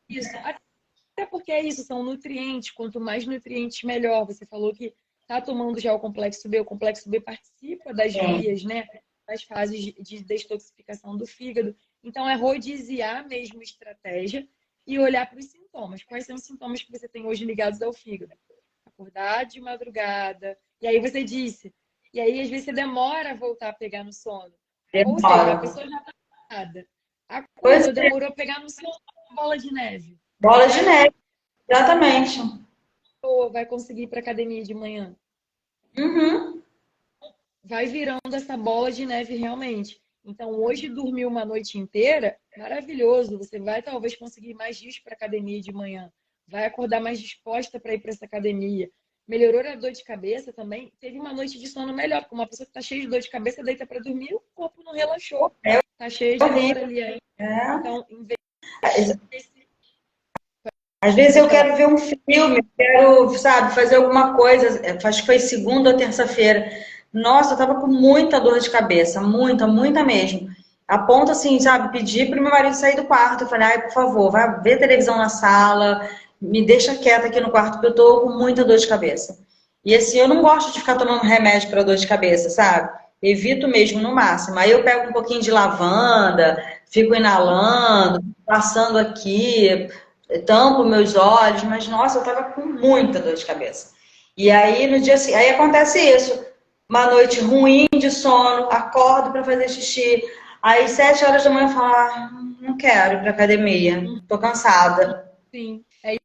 Isso. Até porque é isso, são nutrientes. Quanto mais nutrientes, melhor. Você falou que está tomando já o complexo B. O complexo B participa das vias, né? Das fases de detoxificação do fígado. Então, é rodiziar mesmo estratégia e olhar para os sintomas. Quais são os sintomas que você tem hoje ligados ao fígado? Acordar de madrugada. E aí você disse. E aí, às vezes, você demora a voltar a pegar no sono. Ou seja, a pessoa já está cansada. Acordou, demorou a pegar no sono. bola de neve. Bola de neve, exatamente. Ou vai conseguir ir para academia de manhã. Uhum. Vai virando essa bola de neve realmente. Então, hoje dormir uma noite inteira, maravilhoso. Você vai talvez conseguir mais dias para academia de manhã. Vai acordar mais disposta para ir para essa academia. Melhorou a dor de cabeça também. Teve uma noite de sono melhor, porque uma pessoa que está cheia de dor de cabeça deita para dormir, o corpo não relaxou. É Está cheia de dor ali ainda. É. Então, em vez desse... Às vezes eu quero ver um filme, quero, sabe, fazer alguma coisa. Acho que foi segunda ou terça-feira. Nossa, eu tava com muita dor de cabeça, muita, muita mesmo. A ponto assim, sabe, pedir pro meu marido sair do quarto. Eu falei, ai, por favor, vai ver televisão na sala, me deixa quieta aqui no quarto, porque eu tô com muita dor de cabeça. E assim, eu não gosto de ficar tomando remédio para dor de cabeça, sabe? Evito mesmo no máximo. Aí eu pego um pouquinho de lavanda, fico inalando, passando aqui, tampo meus olhos, mas nossa, eu tava com muita dor de cabeça. E aí no dia seguinte, aí acontece isso, uma noite ruim de sono, acordo para fazer xixi, aí 7 horas da manhã eu falo, ah, não quero ir pra academia, tô cansada. Sim, é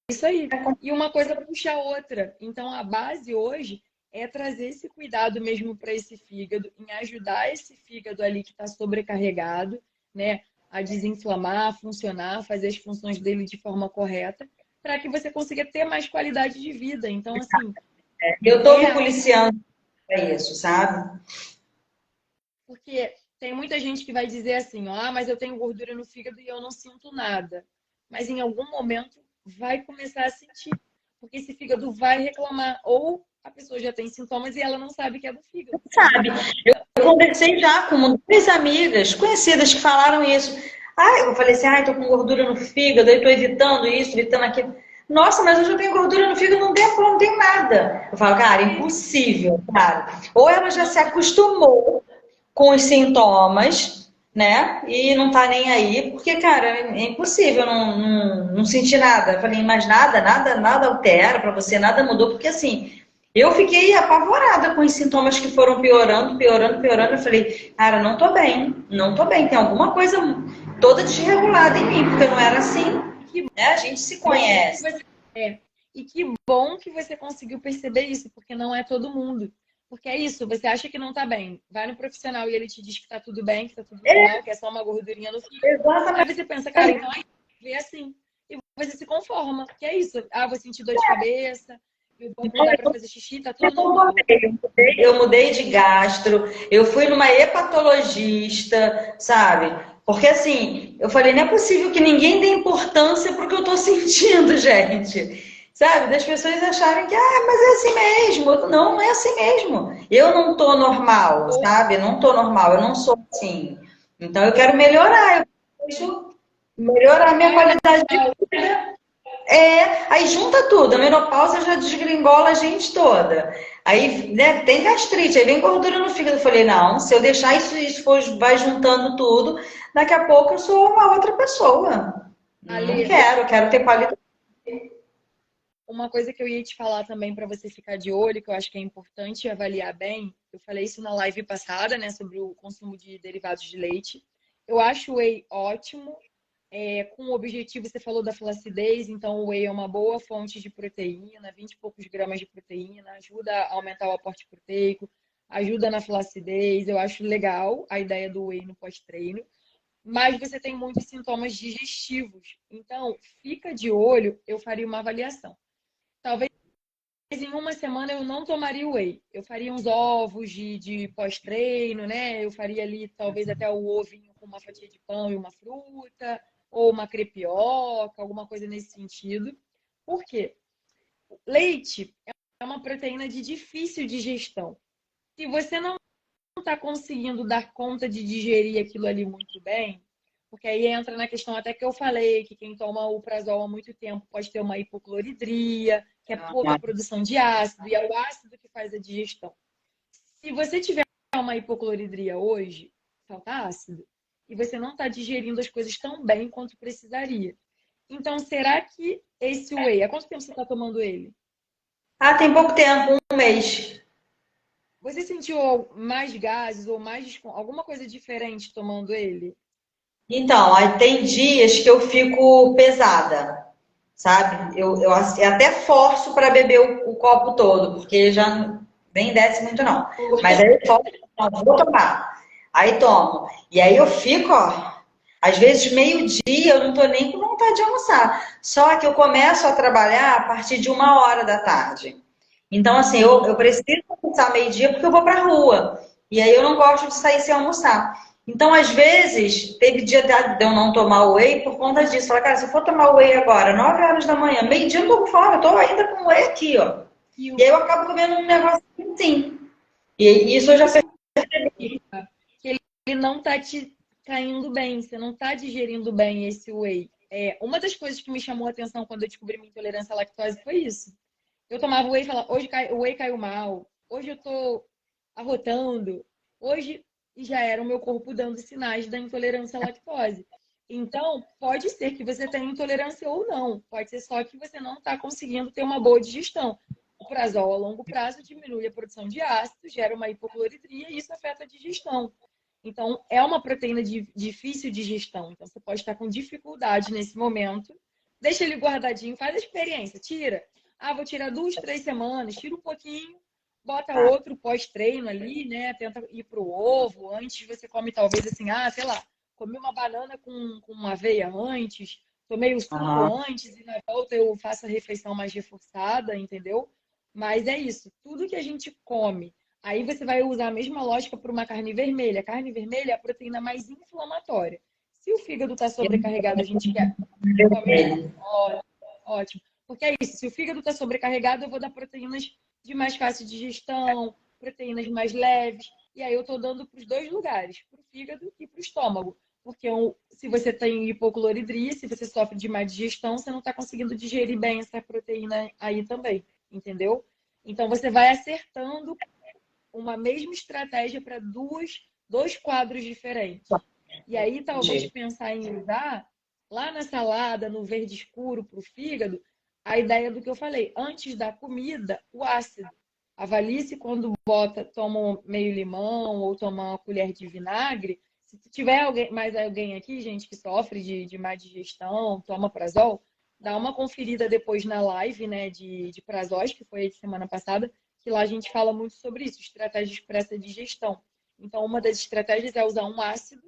isso aí. E uma coisa puxa a outra. Então, a base hoje é trazer esse cuidado mesmo para esse fígado, em ajudar esse fígado ali que está sobrecarregado, né, a desinflamar, a funcionar, fazer as funções dele de forma correta, para que você consiga ter mais qualidade de vida. Então, assim, Eu tô me policiando para isso, sabe? porque tem muita gente que vai dizer assim, ó, ah, mas eu tenho gordura no fígado e eu não sinto nada. Mas em algum momento vai começar a sentir, porque esse fígado vai reclamar. Ou a pessoa já tem sintomas e ela não sabe que é do fígado. Sabe? Eu conversei já com duas amigas conhecidas que falaram isso. Ah, eu falei assim, ah, tô com gordura no fígado, eu tô evitando isso, evitando aquilo. Nossa, mas eu já tenho gordura no fígado, não tem, não tem nada. Eu falo, cara, impossível, cara. Ou ela já se acostumou com os sintomas, né? E não tá nem aí, porque, cara, é impossível não sentir nada. Eu falei, mas nada altera pra você, nada mudou, porque assim, eu fiquei apavorada com os sintomas que foram piorando, piorando, piorando. Eu falei, cara, não tô bem, não tô bem, tem alguma coisa toda desregulada em mim, porque não era assim, né? A gente se conhece. E que bom que você conseguiu perceber isso, porque não é todo mundo. Porque é isso, você acha que não tá bem, vai no profissional e ele te diz que tá tudo bem, que tá tudo normal, que é só uma gordurinha no fígado. Exatamente. Aí você pensa, cara, então é assim. E você se conforma, que é isso. Ah, vou sentir dor de cabeça, eu vou acordar pra fazer xixi, tá tudo normal. Eu mudei de gastro, eu fui numa hepatologista, sabe? Porque assim, eu falei, não é possível que ninguém dê importância pro que eu tô sentindo, gente. Sabe? Das pessoas acharem que, ah, mas é assim mesmo. Não, não é assim mesmo. Eu não tô normal, sabe? Não tô normal, eu não sou assim. Então eu quero melhorar, eu preciso melhorar a minha qualidade de vida. Aí junta tudo, a menopausa já desgringola a gente toda. Aí, né, tem gastrite, aí vem gordura no fígado. Eu falei, não, se eu deixar isso for, vai juntando tudo, daqui a pouco eu sou uma outra pessoa. Não quero, eu quero ter qualidade. Uma coisa que eu ia te falar também para você ficar de olho, que eu acho que é importante avaliar bem, eu falei isso na live passada, né, sobre o consumo de derivados de leite. Eu acho o whey ótimo, com o objetivo, você falou da flacidez, então o whey é uma boa fonte de proteína, 20 e poucos gramas de proteína, ajuda a aumentar o aporte proteico, ajuda na flacidez, eu acho legal a ideia do whey no pós-treino, mas você tem muitos sintomas digestivos, então fica de olho, eu faria uma avaliação. Talvez em uma semana eu não tomaria whey. Eu faria uns ovos de pós-treino, né? Eu faria ali talvez até o ovinho com uma fatia de pão e uma fruta, ou uma crepioca, alguma coisa nesse sentido. Por quê? Leite é uma proteína de difícil digestão. Se você não está conseguindo dar conta de digerir aquilo ali muito bem, porque aí entra na questão até que eu falei, que quem toma o prazol há muito tempo pode ter uma hipocloridria, que é pouca produção de ácido, e é o ácido que faz a digestão. Se você tiver uma hipocloridria hoje, falta ácido, e você não está digerindo as coisas tão bem quanto precisaria. Então, será que esse whey, há quanto tempo você está tomando ele? Ah, tem pouco tempo, um mês. Você sentiu mais gases ou mais alguma coisa diferente tomando ele? Então, aí tem dias que eu fico pesada, sabe? Eu até forço para beber o copo todo, porque já nem desce muito não. Mas aí eu forço, não, vou tomar. Aí tomo. E aí eu fico, ó, às vezes meio-dia eu não tô nem com vontade de almoçar. Só que eu começo a trabalhar a partir de 1 hora da tarde. Então, assim, eu preciso almoçar meio-dia porque eu vou pra rua. E aí eu não gosto de sair sem almoçar. Então, às vezes, teve dia de eu não tomar whey por conta disso. Falar, cara, se eu for tomar whey agora, 9 horas da manhã, meio-dia eu não tô com fome, eu tô ainda com whey aqui, ó. E E aí eu acabo comendo um negócio assim. E isso eu já percebi. que ele não tá te caindo bem, você não tá digerindo bem esse whey. Uma das coisas que me chamou a atenção quando eu descobri minha intolerância à lactose foi isso. Eu tomava whey e falava, hoje o whey caiu mal, hoje eu tô arrotando, hoje e já era o meu corpo dando sinais da intolerância à lactose. Então, pode ser que você tenha intolerância ou não, pode ser só que você não está conseguindo ter uma boa digestão. O prazol a longo prazo diminui a produção de ácido, gera uma hipocloridria e isso afeta a digestão. Então, é uma proteína de difícil digestão. Então, você pode estar com dificuldade nesse momento. Deixa ele guardadinho, faz a experiência, tira. Ah, vou tirar 2, 3 semanas, tira um pouquinho, bota outro pós-treino ali, né? Tenta ir pro ovo. Antes você come talvez assim, sei lá, comi uma banana com aveia antes, tomei o suco antes e na volta eu faço a refeição mais reforçada, entendeu? Mas é isso, tudo que a gente come. Aí você vai usar a mesma lógica para uma carne vermelha. A carne vermelha é a proteína mais inflamatória. Se o fígado está sobrecarregado, a gente quer comer. Ótimo. Porque é isso, se o fígado está sobrecarregado, eu vou dar proteínas de mais fácil digestão, proteínas mais leves. E aí eu estou dando para os dois lugares, para o fígado e para o estômago. Porque se você tem hipocloridria, se você sofre de má digestão, você não está conseguindo digerir bem essa proteína aí também, entendeu? Então você vai acertando uma mesma estratégia para dois quadros diferentes. E aí talvez pensar em usar lá na salada, no verde escuro para o fígado, a ideia do que eu falei, antes da comida, o ácido. Avalie se quando toma meio limão ou toma uma colher de vinagre. Se tiver mais alguém aqui, gente, que sofre de má digestão, toma prazol, dá uma conferida depois na live, né, de prazóis, que foi de semana passada, que lá a gente fala muito sobre isso, estratégias para essa digestão. Então, uma das estratégias é usar um ácido,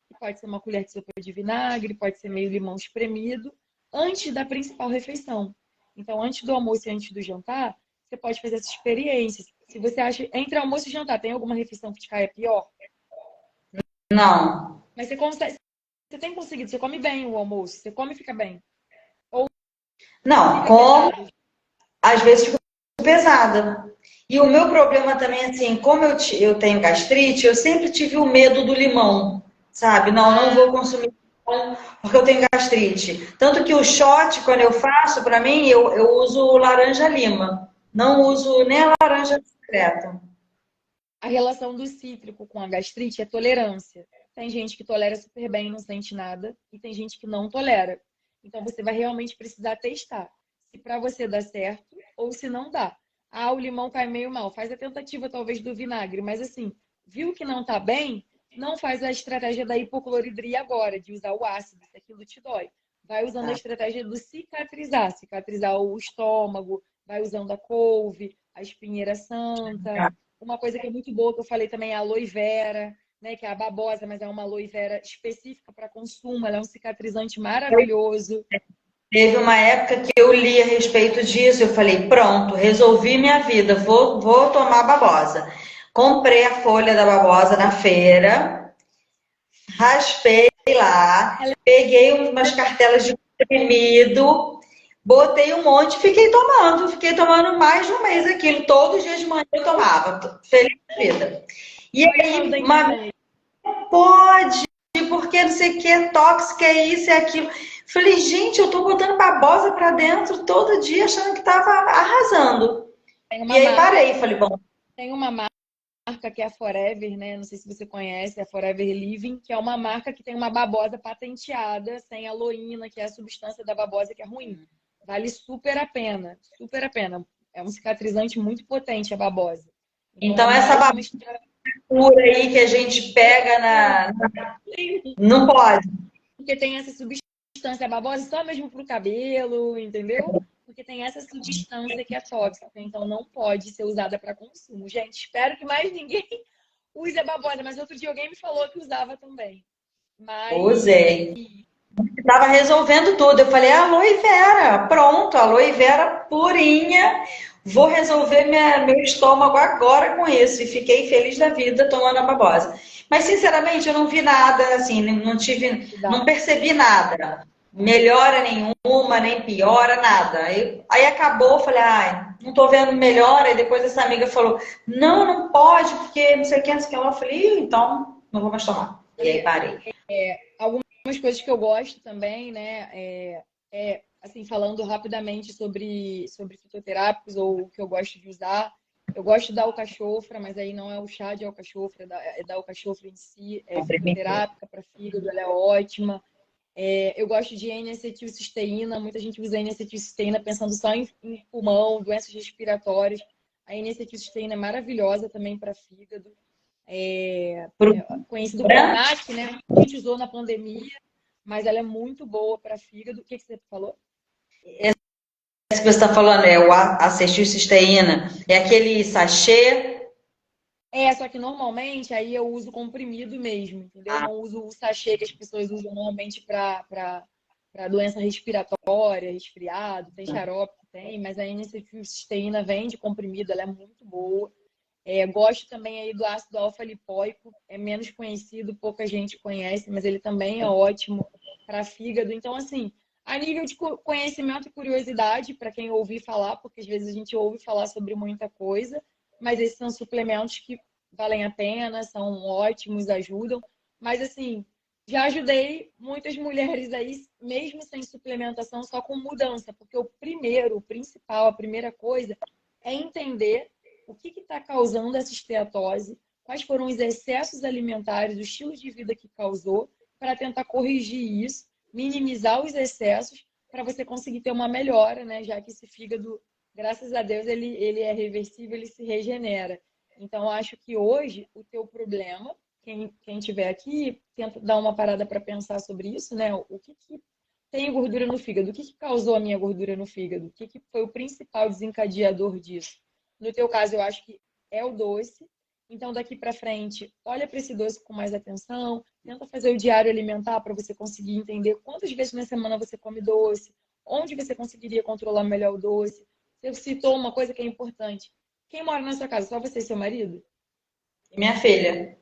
que pode ser uma colher de sopa de vinagre, pode ser meio limão espremido, antes da principal refeição. Então, antes do almoço e antes do jantar, você pode fazer essa experiência. Se você acha, entre almoço e jantar, tem alguma refeição que te caia pior? Não. Mas você consegue, você tem conseguido, você come bem o almoço, você come e fica bem. Ou Não, fica como pesado. às vezes fico pesada. E o meu problema também, assim, como eu tenho gastrite, eu sempre tive o medo do limão, sabe? Não vou consumir limão porque eu tenho gastrite. Tanto que o shot, quando eu faço, para mim, eu uso laranja-lima. Não uso nem a laranja secreta. A relação do cítrico com a gastrite é tolerância. Tem gente que tolera super bem e não sente nada, e tem gente que não tolera. Então você vai realmente precisar testar se para você dá certo ou se não dá. O limão cai meio mal. Faz a tentativa talvez do vinagre, mas assim, viu que não tá bem, não faz a estratégia da hipocloridria agora, de usar o ácido, se aquilo te dói. Vai usando a estratégia do cicatrizar o estômago, vai usando a couve, a espinheira santa. Uma coisa que é muito boa, que eu falei também, é a aloe vera, né? Que é a babosa, mas é uma aloe vera específica para consumo. Ela é um cicatrizante maravilhoso. Teve uma época que eu li a respeito disso, eu falei, pronto, resolvi minha vida, vou tomar babosa. Comprei a folha da babosa na feira, raspei lá, peguei umas cartelas de comprimido, botei um monte e fiquei tomando mais de um mês aquilo, todos os dias de manhã eu tomava, feliz da vida. E aí, pode, porque não sei o que é tóxico, é isso, é aquilo. Falei, gente, eu tô botando babosa pra dentro todo dia, achando que tava arrasando. E aí parei, falei, bom. Tem uma marca que é a Forever, né? Não sei se você conhece, a Forever Living, que é uma marca que tem uma babosa patenteada, sem aloína, que é a substância da babosa que é ruim. Vale super a pena, super a pena. É um cicatrizante muito potente, a babosa. Então essa babosa pura aí que a gente pega não pode. porque tem essa substância babosa só mesmo pro cabelo, entendeu? Porque tem essa substância que é tóxica, então não pode ser usada para consumo. Gente, espero que mais ninguém use a babosa, mas outro dia alguém me falou que usava também. Mas Usei. Tava resolvendo tudo. Eu falei, aloe vera, pronto, aloe vera purinha. Vou resolver meu estômago agora com isso. E fiquei feliz da vida tomando a babosa. Mas, sinceramente, eu não vi nada, assim, não percebi nada. Melhora nenhuma, nem piora, nada. Aí acabou, eu falei, ai, não tô vendo melhora. E depois essa amiga falou, não pode, porque não sei o que, não sei o que. Eu falei, então, não vou mais tomar. E aí parei. Algumas coisas que eu gosto também, né? Assim, falando rapidamente sobre fitoterápicos ou o que eu gosto de usar. Eu gosto da alcachofra, mas aí não é o chá de alcachofra, é da alcachofra em si, é fitoterápica para fígado, ela é ótima. Eu gosto de N-acetilcisteína, muita gente usa N-acetilcisteína pensando só em pulmão, doenças respiratórias. A N-acetilcisteína é maravilhosa também para fígado. Conhecido como NAC, né? A gente usou na pandemia, mas ela é muito boa para fígado. O que você falou? Esse que você está falando é o acetilcisteína, é aquele sachê. Só que normalmente aí eu uso comprimido mesmo, entendeu? Eu não uso o sachê que as pessoas usam normalmente para doença respiratória, resfriado, tem xarope que tem, mas a N-acetilcisteína vem de comprimido, ela é muito boa. Gosto também aí do ácido alfa-lipoico, é menos conhecido, pouca gente conhece, mas ele também é ótimo para fígado. Então, assim, a nível de conhecimento e curiosidade, para quem ouvir falar, porque às vezes a gente ouve falar sobre muita coisa, mas esses são suplementos que valem a pena, são ótimos, ajudam. Mas, assim, já ajudei muitas mulheres aí, mesmo sem suplementação, só com mudança, porque o principal, a primeira coisa é entender o que está causando essa esteatose, quais foram os excessos alimentares, o estilo de vida que causou, para tentar corrigir isso, minimizar os excessos, para você conseguir ter uma melhora, né? Já que esse fígado, graças a Deus, ele é reversível, ele se regenera. Então, acho que hoje o teu problema, quem tiver aqui, tenta dar uma parada para pensar sobre isso, né? O que tem gordura no fígado? O que causou a minha gordura no fígado? O que foi o principal desencadeador disso? No teu caso, eu acho que é o doce. Então, daqui para frente, olha para esse doce com mais atenção. Tenta fazer o diário alimentar para você conseguir entender quantas vezes na semana você come doce, onde você conseguiria controlar melhor o doce. Você citou uma coisa que é importante. Quem mora na sua casa? Só você e seu marido? Minha filha.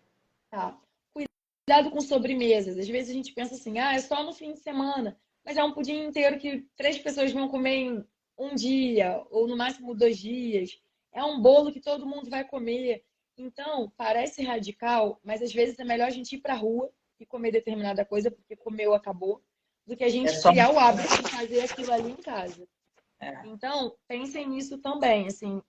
Tá. Cuidado com sobremesas. Às vezes a gente pensa assim, é só no fim de semana. Mas é um pudim inteiro que 3 pessoas vão comer em um dia, ou no máximo 2 dias. É um bolo que todo mundo vai comer. Então, parece radical, mas às vezes é melhor a gente ir para a rua e comer determinada coisa, porque comeu, acabou, do que a gente criar o hábito de fazer aquilo ali em casa. Então, pensem nisso também. Assim,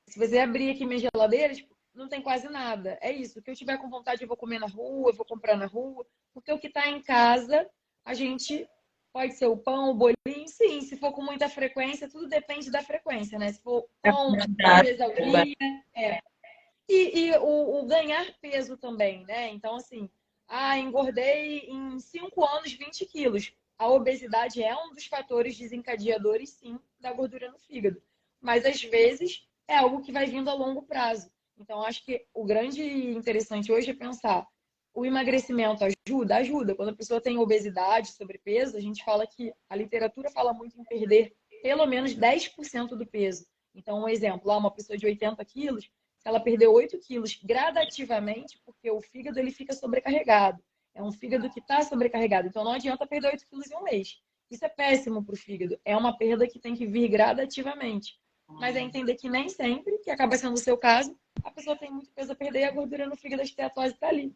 se você abrir aqui minha geladeira, tipo, não tem quase nada. É isso. O que eu tiver com vontade, eu vou comer na rua, eu vou comprar na rua. Porque o que está em casa, a gente pode ser o pão, o bolinho, sim. Se for com muita frequência, tudo depende da frequência, né? Se for pão, uma vez ao dia, E o ganhar peso também, né? Então, assim, engordei em 5 anos 20 quilos. A obesidade é um dos fatores desencadeadores, sim, da gordura no fígado. Mas, às vezes, é algo que vai vindo a longo prazo. Então, acho que o grande interessante hoje é pensar, o emagrecimento ajuda? Ajuda. Quando a pessoa tem obesidade, sobrepeso, a gente fala que a literatura fala muito em perder pelo menos 10% do peso. Então, um exemplo, uma pessoa de 80 quilos, se ela perder 8 quilos gradativamente, porque o fígado ele fica sobrecarregado. É um fígado que está sobrecarregado. Então, não adianta perder 8 quilos em um mês. Isso é péssimo para o fígado. É uma perda que tem que vir gradativamente. Mas é entender que nem sempre, que acaba sendo o seu caso, a pessoa tem muito peso a perder e a gordura no fígado, a esteatose está ali.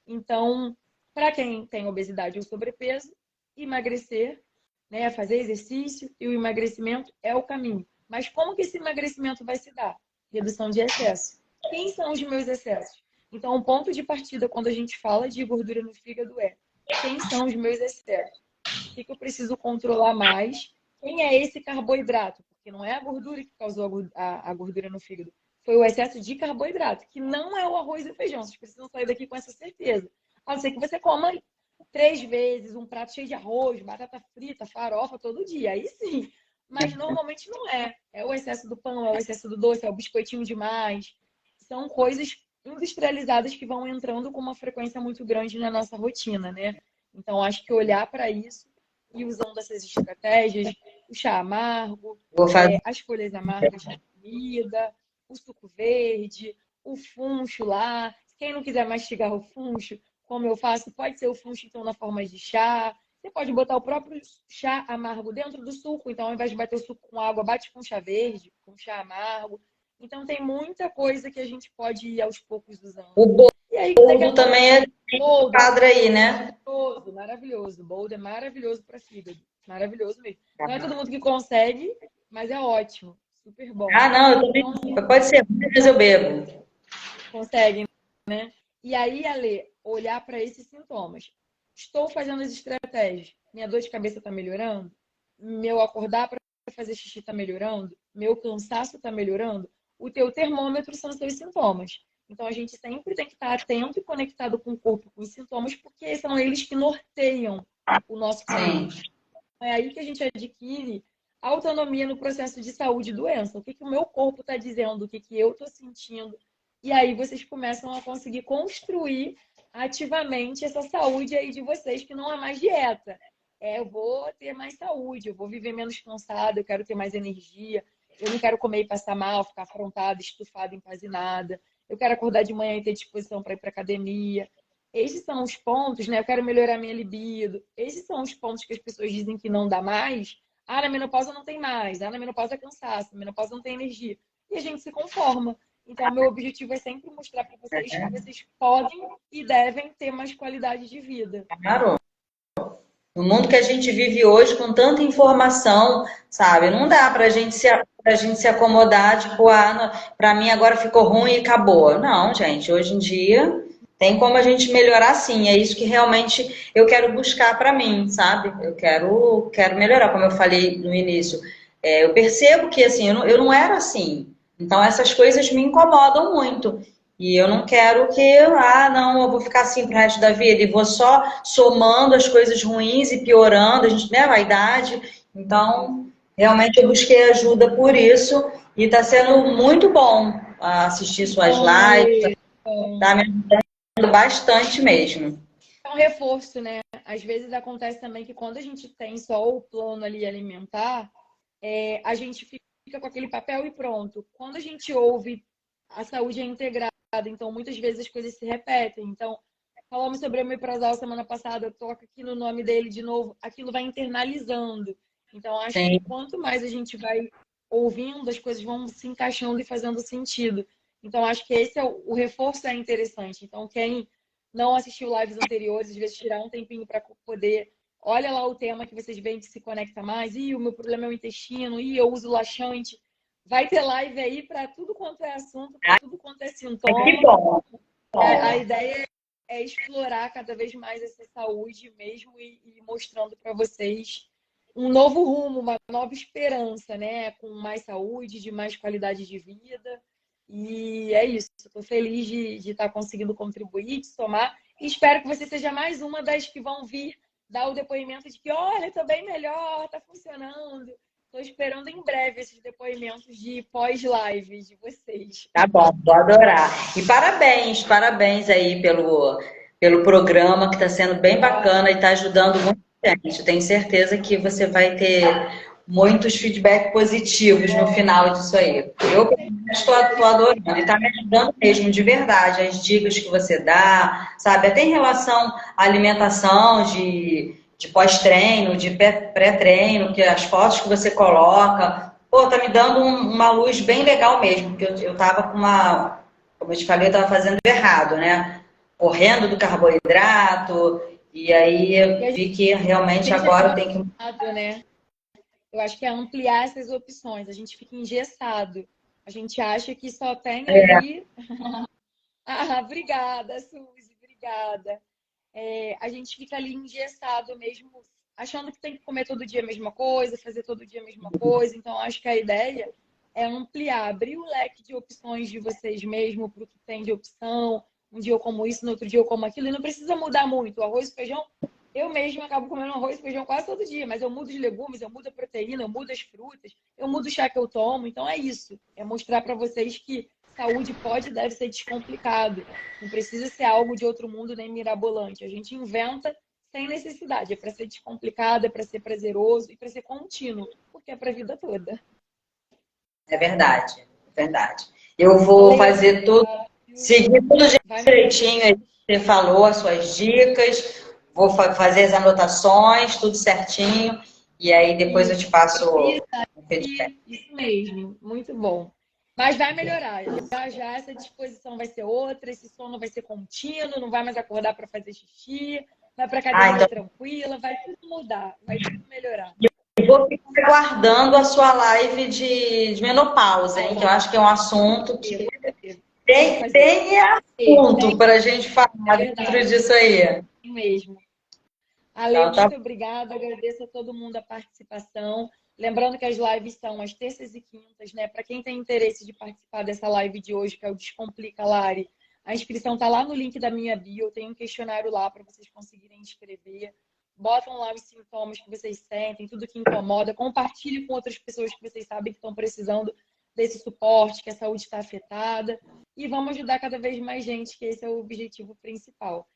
Então, para quem tem obesidade ou sobrepeso, emagrecer, né, fazer exercício e o emagrecimento é o caminho. Mas como que esse emagrecimento vai se dar? Redução de excesso. Quem são os meus excessos? Então, o ponto de partida quando a gente fala de gordura no fígado é quem são os meus excessos? O que eu preciso controlar mais? Quem é esse carboidrato? Porque não é a gordura que causou a gordura no fígado. Foi o excesso de carboidrato, que não é o arroz e o feijão. Vocês precisam sair daqui com essa certeza. A não ser que você coma 3 vezes, um prato cheio de arroz, batata frita, farofa todo dia. Aí sim. Mas normalmente não é. É o excesso do pão, é o excesso do doce, é o biscoitinho demais. São coisas industrializadas que vão entrando com uma frequência muito grande na nossa rotina, né? Então, acho que olhar para isso e usando essas estratégias, o chá amargo, Vou fazer. as folhas amargas de comida, o suco verde, o funcho lá. Quem não quiser mastigar o funcho, como eu faço, pode ser o funcho, então, na forma de chá. Você pode botar o próprio chá amargo dentro do suco. Então, ao invés de bater o suco com água, bate com chá verde, com chá amargo. Então, tem muita coisa que a gente pode ir aos poucos usando. O E aí, você quer boldo também é quadra aí, né? maravilhoso, maravilhoso. O boldo é maravilhoso para fígado. Maravilhoso mesmo. Não é todo mundo que consegue, mas é ótimo. Super bom. Ah, não, eu também. Então, assim, Pode ser, mas eu bebo. conseguem, né? E aí, Ale, olhar para esses sintomas. Estou fazendo as estratégias. Minha dor de cabeça está melhorando? Meu acordar para fazer xixi está melhorando? Meu cansaço está melhorando? O teu termômetro são os seus sintomas. Então, a gente sempre tem que estar atento e conectado com o corpo, com os sintomas, porque são eles que norteiam o nosso caminho. Sim. É aí que a gente adquire autonomia no processo de saúde e doença. O que, que o meu corpo está dizendo, o que, que eu estou sentindo. E aí vocês começam a conseguir construir ativamente essa saúde aí de vocês, que não é mais dieta. Eu vou ter mais saúde, eu vou viver menos cansada, eu quero ter mais energia, eu não quero comer e passar mal, ficar afrontada, estufada, empazinada. Eu quero acordar de manhã e ter disposição para ir para academia. Esses são os pontos, né? Eu quero melhorar minha libido. Esses são os pontos que as pessoas dizem que não dá mais. Ah, na menopausa não tem mais. Ah, na menopausa é cansaço. Na menopausa não tem energia. E a gente se conforma. Então, meu objetivo é sempre mostrar para vocês que vocês podem e devem ter mais qualidade de vida. Claro. No mundo que a gente vive hoje, com tanta informação, sabe? Não dá pra gente se acomodar, tipo, pra mim agora ficou ruim e acabou. Não, gente, hoje em dia tem como a gente melhorar sim. É isso que realmente eu quero buscar pra mim, sabe? Quero melhorar, como eu falei no início. Eu percebo que assim, eu não era assim. Então essas coisas me incomodam muito. E eu não quero não, eu vou ficar assim pro resto da vida e vou só somando as coisas ruins e piorando, a gente, né, vaidade. Então, realmente eu busquei ajuda por isso e tá sendo muito bom assistir suas lives, tá me ajudando bastante mesmo. É um reforço, né? Às vezes acontece também que quando a gente tem só o plano ali alimentar, a gente fica com aquele papel e pronto. Quando a gente ouve a saúde é integrada, então muitas vezes as coisas se repetem. Então, falamos sobre o omeprazol semana passada, toca aqui no nome dele de novo, aquilo vai internalizando. Então, acho Sim. que quanto mais a gente vai ouvindo, as coisas vão se encaixando e fazendo sentido. Então, acho que esse é o reforço é interessante. Então, quem não assistiu lives anteriores, às vezes tirar um tempinho para poder. Olha lá o tema que vocês veem que se conecta mais. O meu problema é o intestino. Eu uso laxante. Vai ter live aí para tudo quanto é assunto, para tudo quanto é sintoma. Que bom. A ideia é explorar cada vez mais essa saúde mesmo e mostrando para vocês um novo rumo, uma nova esperança, né? Com mais saúde, de mais qualidade de vida. E é isso. Estou feliz de estar conseguindo contribuir, de somar. E espero que você seja mais uma das que vão vir dar o depoimento de que, olha, estou bem melhor, está funcionando. Estou esperando em breve esses depoimentos de pós-live de vocês. Tá bom, vou adorar. E parabéns aí pelo programa, que está sendo bem bacana e está ajudando muita gente. Eu tenho certeza que você vai ter muitos feedbacks positivos no final disso aí. Eu estou adorando e está me ajudando mesmo, de verdade, as dicas que você dá, sabe? Até em relação à alimentação, de pós-treino, de pré-treino, que as fotos que você coloca, pô, tá me dando uma luz bem legal mesmo, porque eu tava como eu te falei, eu tava fazendo errado, né? Correndo do carboidrato, e aí eu vi que realmente agora tem que... Né? Eu acho que é ampliar essas opções. A gente fica engessado. A gente acha que só tem ali... obrigada, Suzy, obrigada. A gente fica ali engessado mesmo, achando que tem que comer todo dia a mesma coisa, fazer todo dia a mesma coisa. Então, acho que a ideia é ampliar, abrir o leque de opções de vocês mesmo para o que tem de opção. Um dia eu como isso, no outro dia eu como aquilo. E não precisa mudar muito. O arroz e feijão Eu mesma acabo comendo arroz e feijão quase todo dia, mas eu mudo os legumes, eu mudo a proteína, eu mudo as frutas, eu mudo o chá que eu tomo. Então é isso. É mostrar para vocês que saúde pode e deve ser descomplicado. Não precisa ser algo de outro mundo nem mirabolante. A gente inventa sem necessidade. É para ser descomplicado, é para ser prazeroso e para ser contínuo, porque é para a vida toda. É verdade, é verdade. Eu vou fazer tudo, seguir tudo direitinho aí que você falou, as suas dicas, vou fazer as anotações, tudo certinho, e aí depois eu te passo o feedback. Isso mesmo, muito bom. Mas vai melhorar. Já já essa disposição vai ser outra, esse sono vai ser contínuo, não vai mais acordar para fazer xixi, vai para academia tranquila, vai tudo mudar, vai tudo melhorar. Eu vou ficar aguardando a sua live de menopausa, hein? Que eu acho que é um assunto que tem assunto para a gente falar dentro disso aí. Mesmo. Ale, muito obrigada. Agradeço a todo mundo a participação. Lembrando que as lives são às terças e quintas, né? Para quem tem interesse de participar dessa live de hoje, que é o Descomplica Lari, a inscrição tá lá no link da minha bio. Tem um questionário lá para vocês conseguirem inscrever. Botam lá os sintomas que vocês sentem, tudo que incomoda. Compartilhe com outras pessoas que vocês sabem que estão precisando desse suporte, que a saúde está afetada. E vamos ajudar cada vez mais gente, que esse é o objetivo principal.